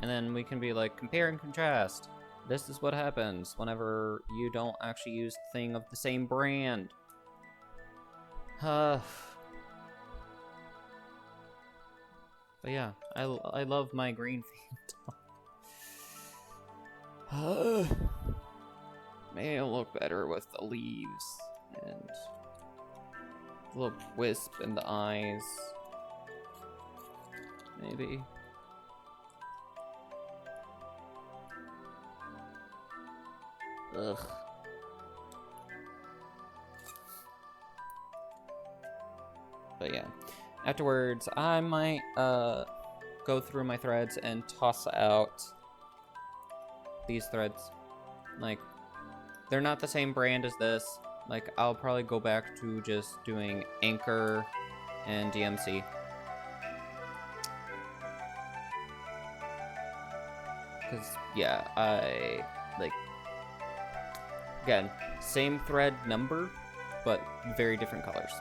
And then we can be like, compare and contrast. This is what happens whenever you don't actually use the thing of the same brand. But yeah, I love my green Phantump. May it look better with the leaves and the little wisp in the eyes. Maybe. Ugh. But yeah, afterwards I might go through my threads and toss out these threads. Like, they're not the same brand as this. Like, I'll probably go back to just doing Anchor and DMC. Because, yeah, I, like, again, same thread number, but very different colors.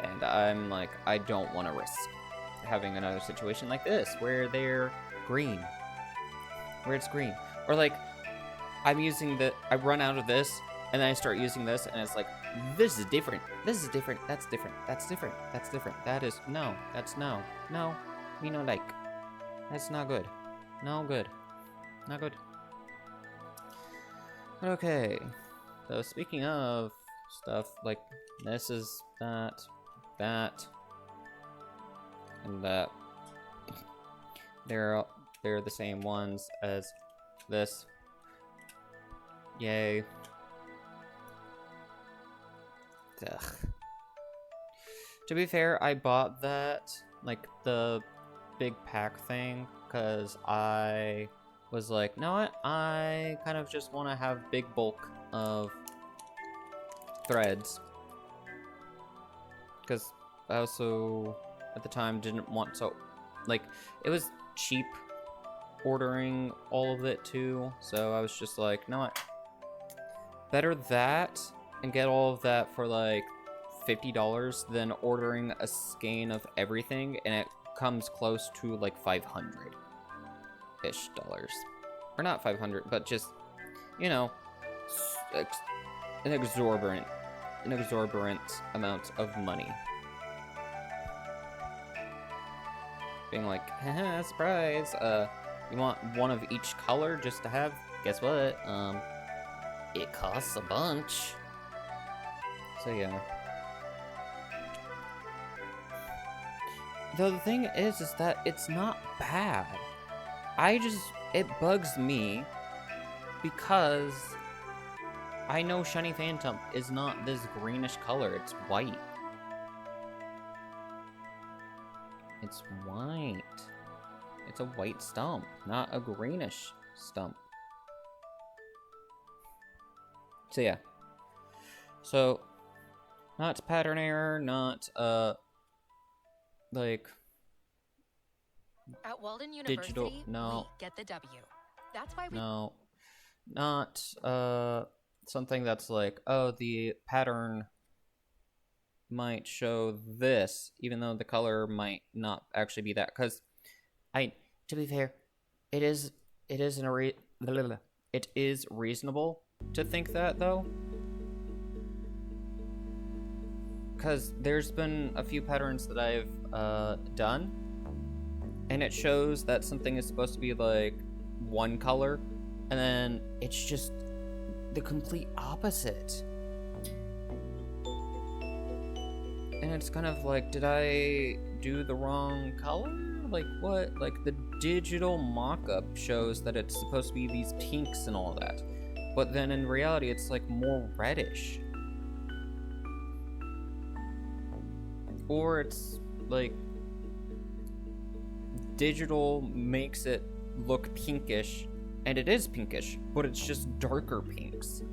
And I'm like, I don't want to risk having another situation like this, where they're green. Where it's green. Or like, I'm using I run out of this, and then I start using this, and it's like, this is different. This is different. That's different. That's different. That's different. That is, no. That's no. No. Me no like. That's not good. No good. Not good. Okay, so speaking of stuff, like, this is that, and that. They're the same ones as this. Yay. Ugh. To be fair, I bought that, like, the big pack thing, because I was like, you know what, I kind of just want to have big bulk of threads, because I also at the time didn't want to, like, it was cheap ordering all of it too, so I was just like, you know what, better that and get all of that for like $50 than ordering a skein of everything, and it comes close to like 500-ish dollars. Or not 500, but just, you know, an exorbitant amount of money. Being like, haha, surprise, you want one of each color just to have? Guess what? It costs a bunch. So yeah. Though the thing is that it's not bad. It bugs me because I know Shiny Phantump is not this greenish color, it's white. It's white. It's a white stump, not a greenish stump. So yeah. So, not pattern error, not, like... At Walden University, digital, no. we get the W. That's why we... No. Not, something that's like, oh, the pattern might show this, even though the color might not actually be that. Because, to be fair, it is reasonable to think that, though. Because there's been a few patterns that I've done, and it shows that something is supposed to be like one color, and then it's just the complete opposite. And it's kind of like, did I do the wrong color? Like what? Like the digital mock-up shows that it's supposed to be these pinks and all that, but then in reality it's like more reddish. Or it's like digital makes it look pinkish, and it is pinkish, but it's just darker pinks.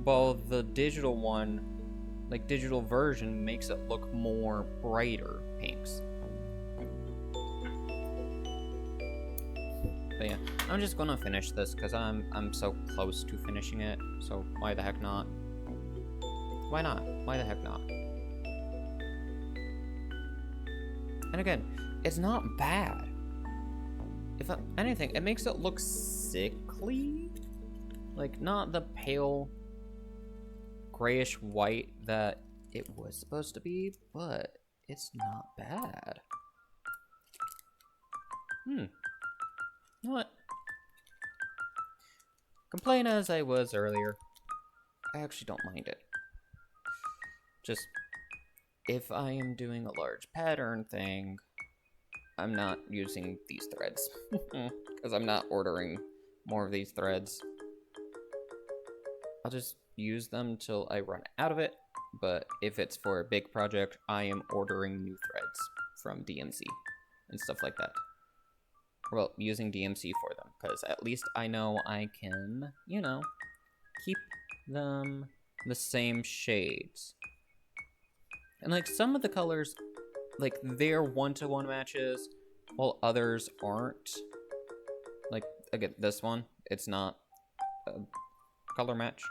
While the digital one, like digital version, makes it look more brighter pinks. But yeah, I'm just gonna finish this because I'm so close to finishing it, so why the heck not? Why not? Why the heck not? And again, it's not bad. If anything, it makes it look sickly. Like, not the pale grayish white that it was supposed to be, but it's not bad. You know what? Complain as I was earlier, I actually don't mind it. Just, if I am doing a large pattern thing, I'm not using these threads. Because I'm not ordering more of these threads. I'll just use them till I run out of it. But if it's for a big project, I am ordering new threads from DMC and stuff like that. Well, using DMC for them, because at least I know I can, you know, keep them the same shades. And like some of the colors, like they're one-to-one matches, while others aren't. Like, again, this one, it's not a color match.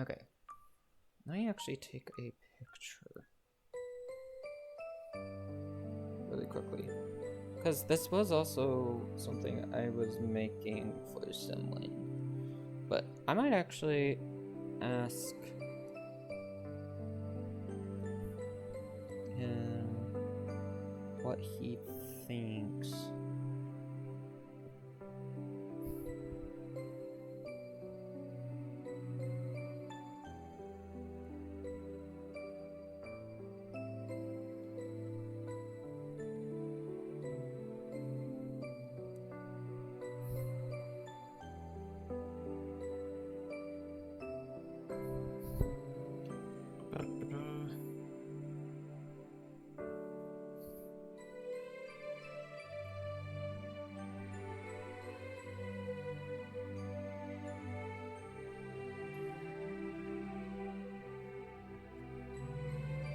Okay, let me actually take a picture really quickly, because this was also something I was making for someone. But I might actually ask him what he thinks.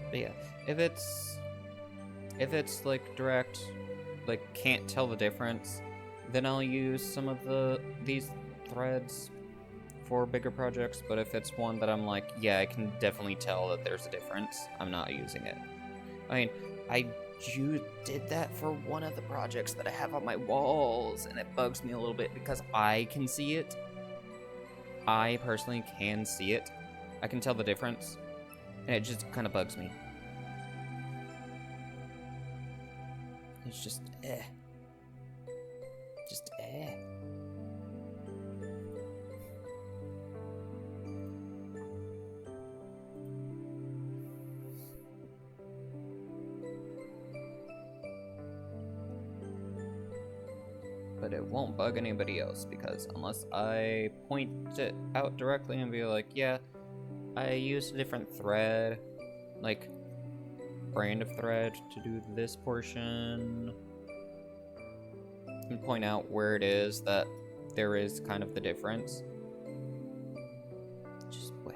But yeah, if it's like direct, like can't tell the difference, then I'll use some of these threads. for bigger projects, but if it's one that I'm like, yeah, I can definitely tell that there's a difference, I'm not using it. I mean, I did that for one of the projects that I have on my walls, and it bugs me a little bit because I can see it. I personally can see it. I can tell the difference, and it just kind of bugs me. It's just, eh. Just, eh. But it won't bug anybody else, because unless I point it out directly and be like, yeah, I used a different thread, like brand of thread to do this portion, and point out where it is that there is kind of the difference. Just bleh.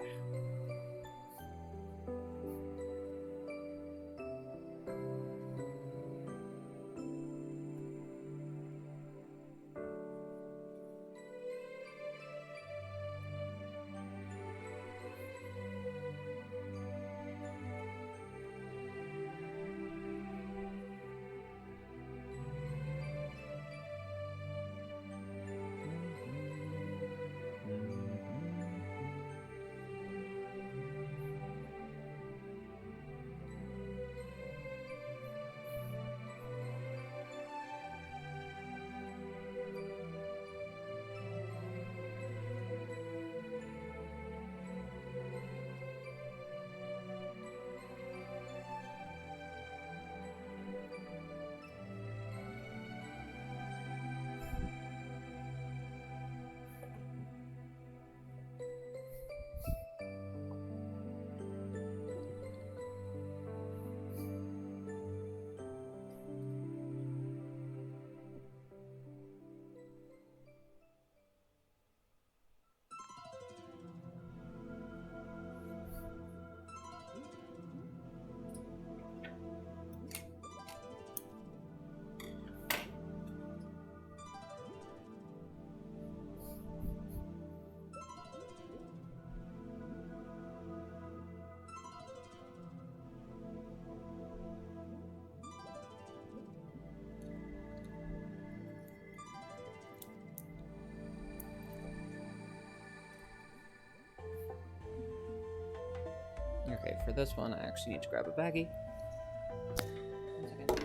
Okay, for this one, I actually need to grab a baggie. 1 second.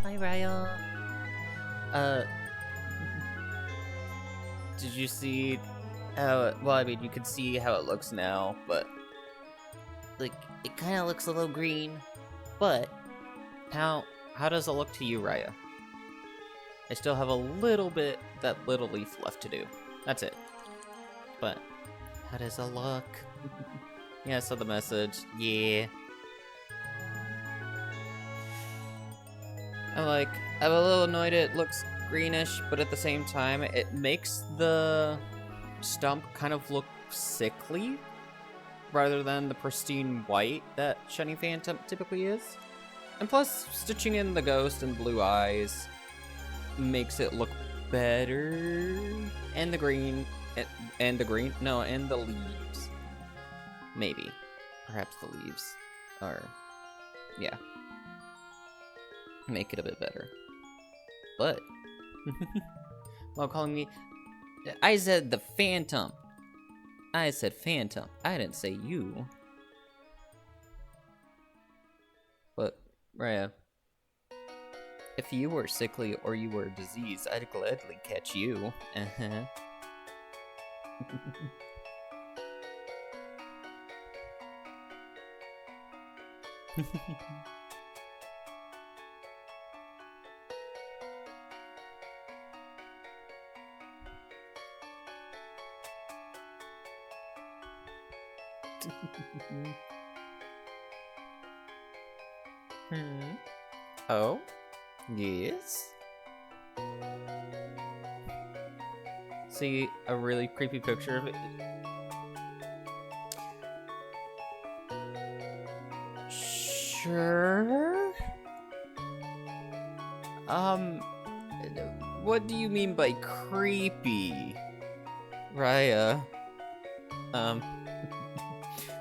Hi, Raya. Uh, did you see how? Well, I mean, you can see how it looks now, but like, it kind of looks a little green. But how does it look to you, Raya? I still have a little bit, that little leaf left to do. That's it. But how does it look? Yeah, I saw the message. Yeah. I'm a little annoyed it looks greenish, but at the same time, it makes the stump kind of look sickly rather than the pristine white that shiny Phantump typically is. And plus, stitching in the ghost and blue eyes makes it look better. And the green, and the green, no, and the leaves. Maybe. Perhaps the leaves are, yeah. Make it a bit better. But, while calling me, I said the Phantump. I said Phantump. I didn't say you. But, Raya, if you were sickly or you were diseased, I'd gladly catch you. Uh-huh. Oh? Yes? See a really creepy picture of it? Sure? What do you mean by creepy? Raya.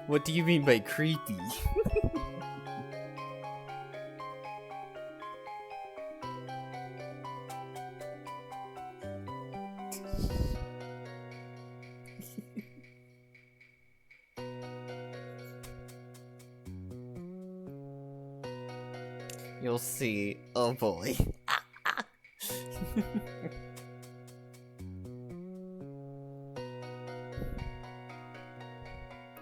What do you mean by creepy? You'll see. Oh boy.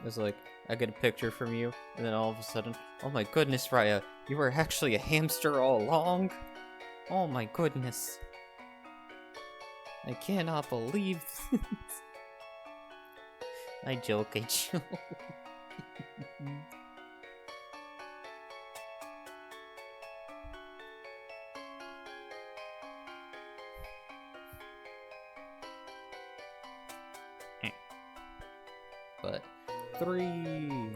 It's like, I get a picture from you, and then all of a sudden, oh my goodness, Raya, you were actually a hamster all along? Oh my goodness. I cannot believe this. I joke, I joke. But 3,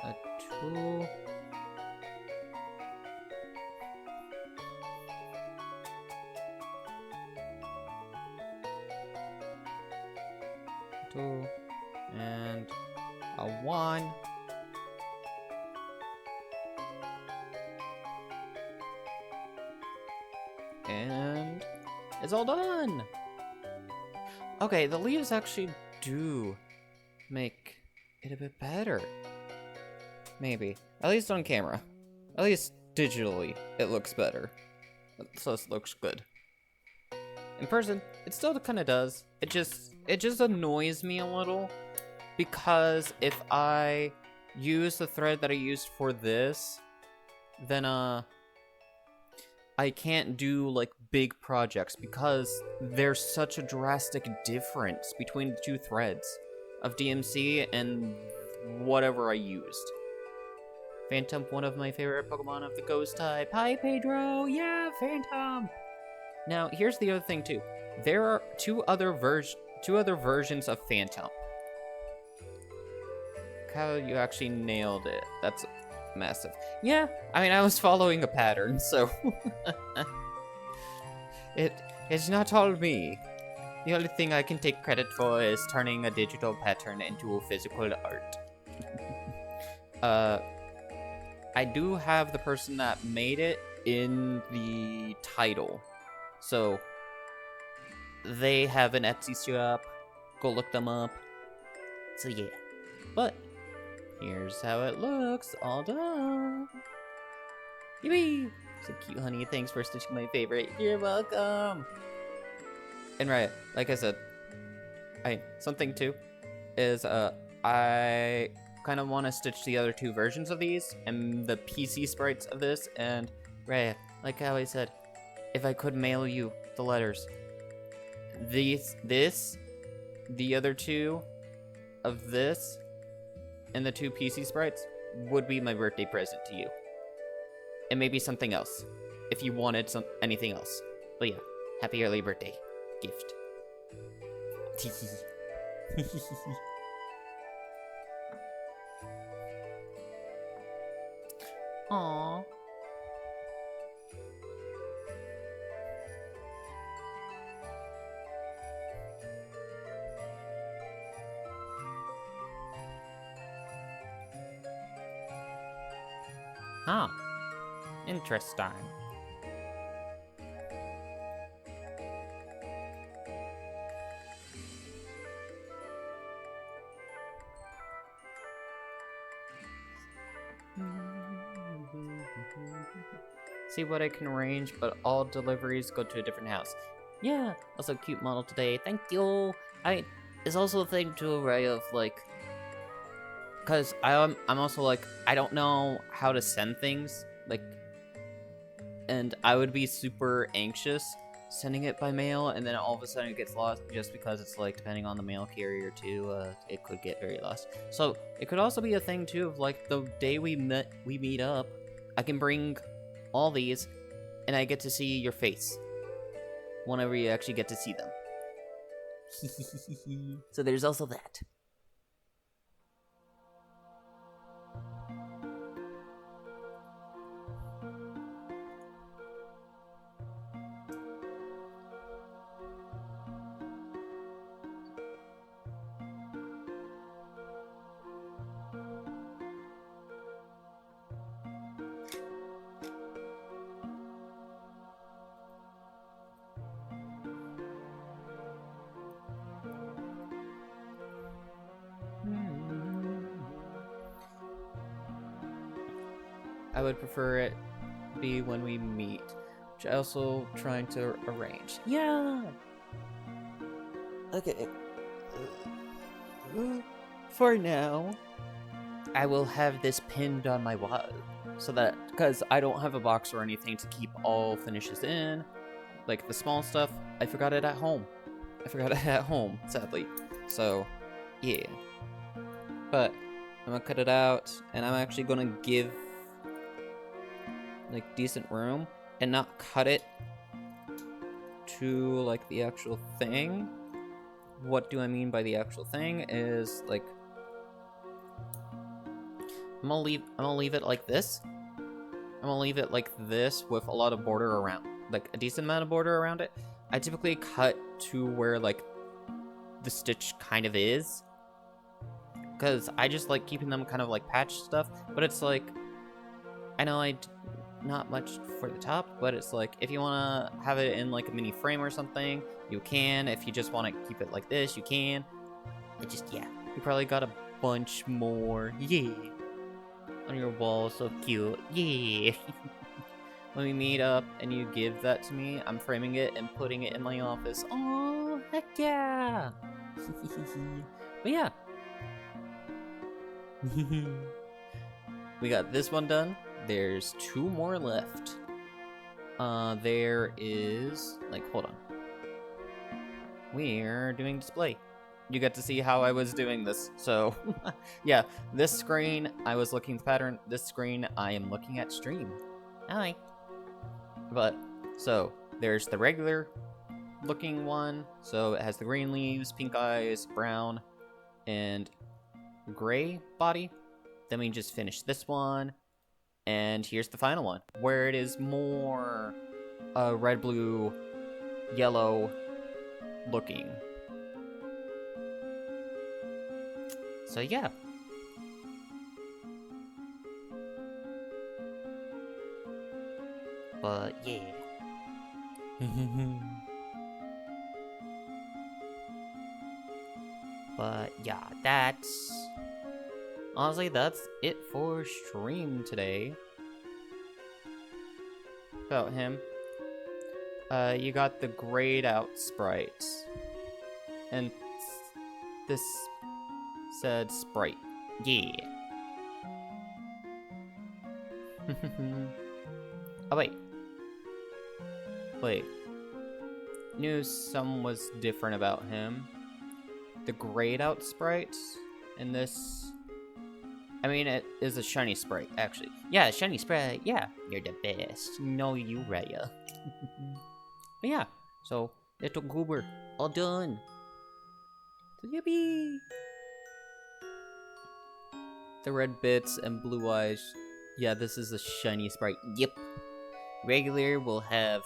a 2, and a 1. And it's all done! Okay, the leaves actually do make it a bit better. Maybe. At least on camera. At least digitally, it looks better. So it looks good. In person, it still kind of does. It just annoys me a little. Because if I use the thread that I used for this, then, I can't do, like, big projects because there's such a drastic difference between the two threads of DMC and whatever I used. Phantump, one of my favorite Pokemon of the Ghost type. Hi, Pedro! Yeah, Phantump! Now, here's the other thing, too. There are two other versions of Phantump. How you actually nailed it. That's massive. Yeah, I mean, I was following a pattern, so... It's not all me. The only thing I can take credit for is turning a digital pattern into a physical art. I do have the person that made it in the title. So, they have an Etsy shop. Go look them up. So yeah. But, Here's how it looks, all done. Yippee! So cute, honey. Thanks for stitching my favorite. You're welcome. And right, like I said, something too is I kind of want to stitch the other two versions of these and the PC sprites of this. And right, like how I said, if I could mail you the letters, the other two of this, and the two PC sprites would be my birthday present to you. And maybe something else, if you wanted anything else. But yeah, happy early birthday gift. Aww. Huh. Interesting. See what I can arrange, but all deliveries go to a different house. Yeah, also cute model today. Thank you. It's also a thing too, right? Of like, cause I'm also like, I don't know how to send things, like, and I would be super anxious sending it by mail, and then all of a sudden it gets lost just because it's like, depending on the mail carrier too, it could get very lost. So it could also be a thing too of like, the day we meet up, I can bring all these, and I get to see your face whenever you actually get to see them. So there's also that. I would prefer it be when we meet, which I also trying to arrange. Yeah. Okay. For now, I will have this pinned on my wall, so that because I don't have a box or anything to keep all finishes in, like the small stuff, I forgot it at home. Sadly. So, yeah. But I'm gonna cut it out, and I'm actually gonna give like decent room and not cut it to like the actual thing. What do I mean by the actual thing is like I'm gonna leave it like this. I'm gonna leave it like this with a lot of border around, like a decent amount of border around it. I typically cut to where like the stitch kind of is, because I just like keeping them kind of like patch stuff, but it's like, I know not much for the top, but it's like, if you want to have it in like a mini frame or something, you can. If you just want to keep it like this, you can. Yeah, you probably got a bunch more, yeah, on your wall, so cute, yeah. When we meet up and you give that to me, I'm framing it and putting it in my office. Oh, heck yeah. But yeah. We got this one done. There's 2 more left. There is, like, hold on. We're doing display. You get to see how I was doing this. So, yeah, this screen, I was looking at the pattern. This screen, I am looking at stream. Hi. But, so, there's the regular looking one. So, it has the green leaves, pink eyes, brown, and gray body. Then we just finished this one. And here's the final one, where it is more red, blue, yellow looking. So yeah. But yeah. But yeah, that's honestly, that's it for stream today. About him. You got the grayed out sprite. And this said sprite. Yeah. Oh, wait. Wait. Knew some was different about him. The grayed out sprite and this. I mean, it is a shiny sprite, actually. Yeah, shiny sprite. Yeah, you're the best. No, you, Raya. But yeah, so little goober, all done. Yippee! The red bits and blue eyes. Yeah, this is a shiny sprite. Yep. Regular will have,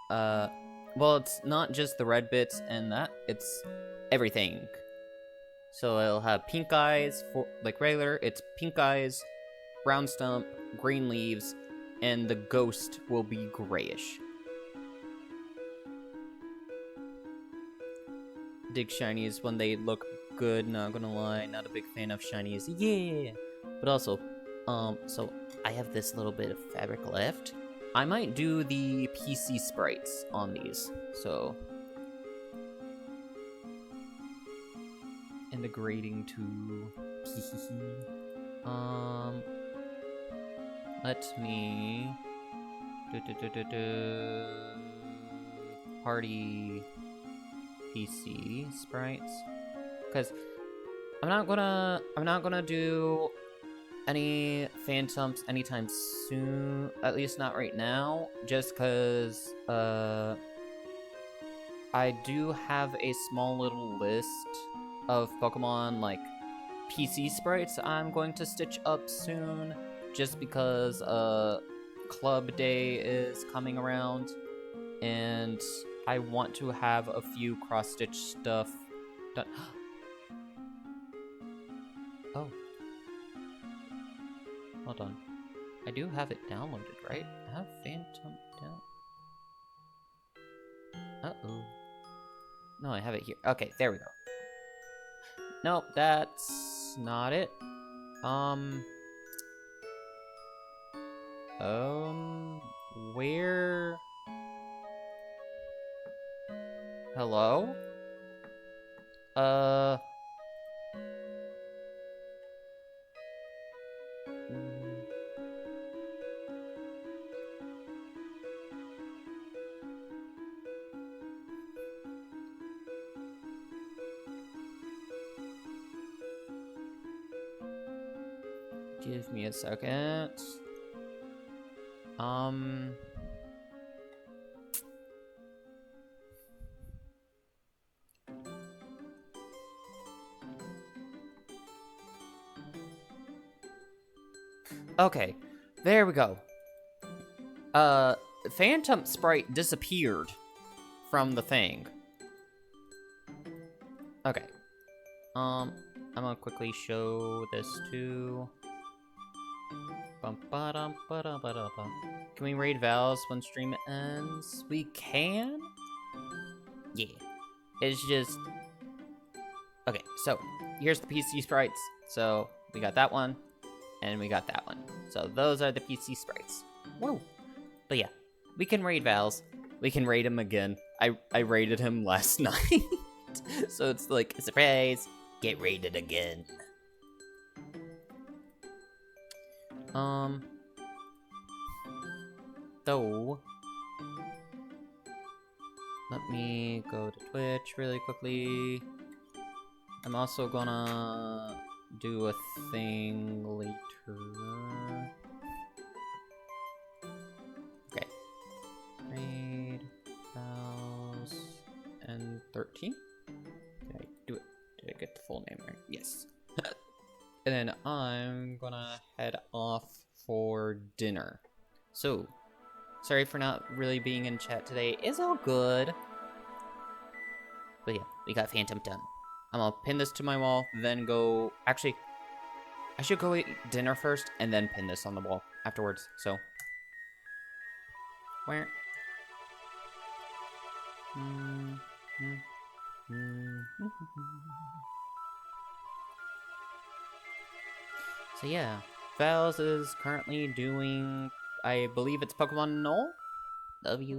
well, it's not just the red bits and that, it's everything. So it'll have pink eyes for, like regular, it's pink eyes, brown stump, green leaves, and the ghost will be grayish. Dig shinies when they look good, not gonna lie, not a big fan of shinies, yeah! But also, so I have this little bit of fabric left. I might do the PC sprites on these, so. And the grading too. Let me party PC sprites, because I'm not gonna do any Phantumps anytime soon, at least not right now, just because I do have a small little list of Pokemon like PC sprites I'm going to stitch up soon, just because Club Day is coming around and I want to have a few cross-stitch stuff done. Oh. Hold on. I do have it downloaded, right? I have Phantump down. Uh-oh. No, I have it here. Okay, there we go. Nope, that's not it. Where? Hello? Give me a second. Okay, there we go. Phantump sprite disappeared from the thing. Okay. I'm gonna quickly show this too. Can we raid Vals when stream ends? We can? Yeah. It's just... Okay, so here's the PC sprites. So we got that one, and we got that one. So those are the PC sprites. Whoa. But yeah, we can raid Vals. We can raid him again. I raided him last night. So it's like, surprise, get raided again. Though, let me go to Twitch really quickly. I'm also gonna do a thing later. Okay. Raid, Vals, and 13? Did I do it? Did I get the full name right? Yes. And then I'm gonna head off for dinner. So, sorry for not really being in chat today. It's all good. But yeah, we got Phantump done. I'm gonna pin this to my wall, then go... Actually, I should go eat dinner first, and then pin this on the wall afterwards, so... Where? So yeah, Vals is currently doing, I believe it's Pokemon Null? W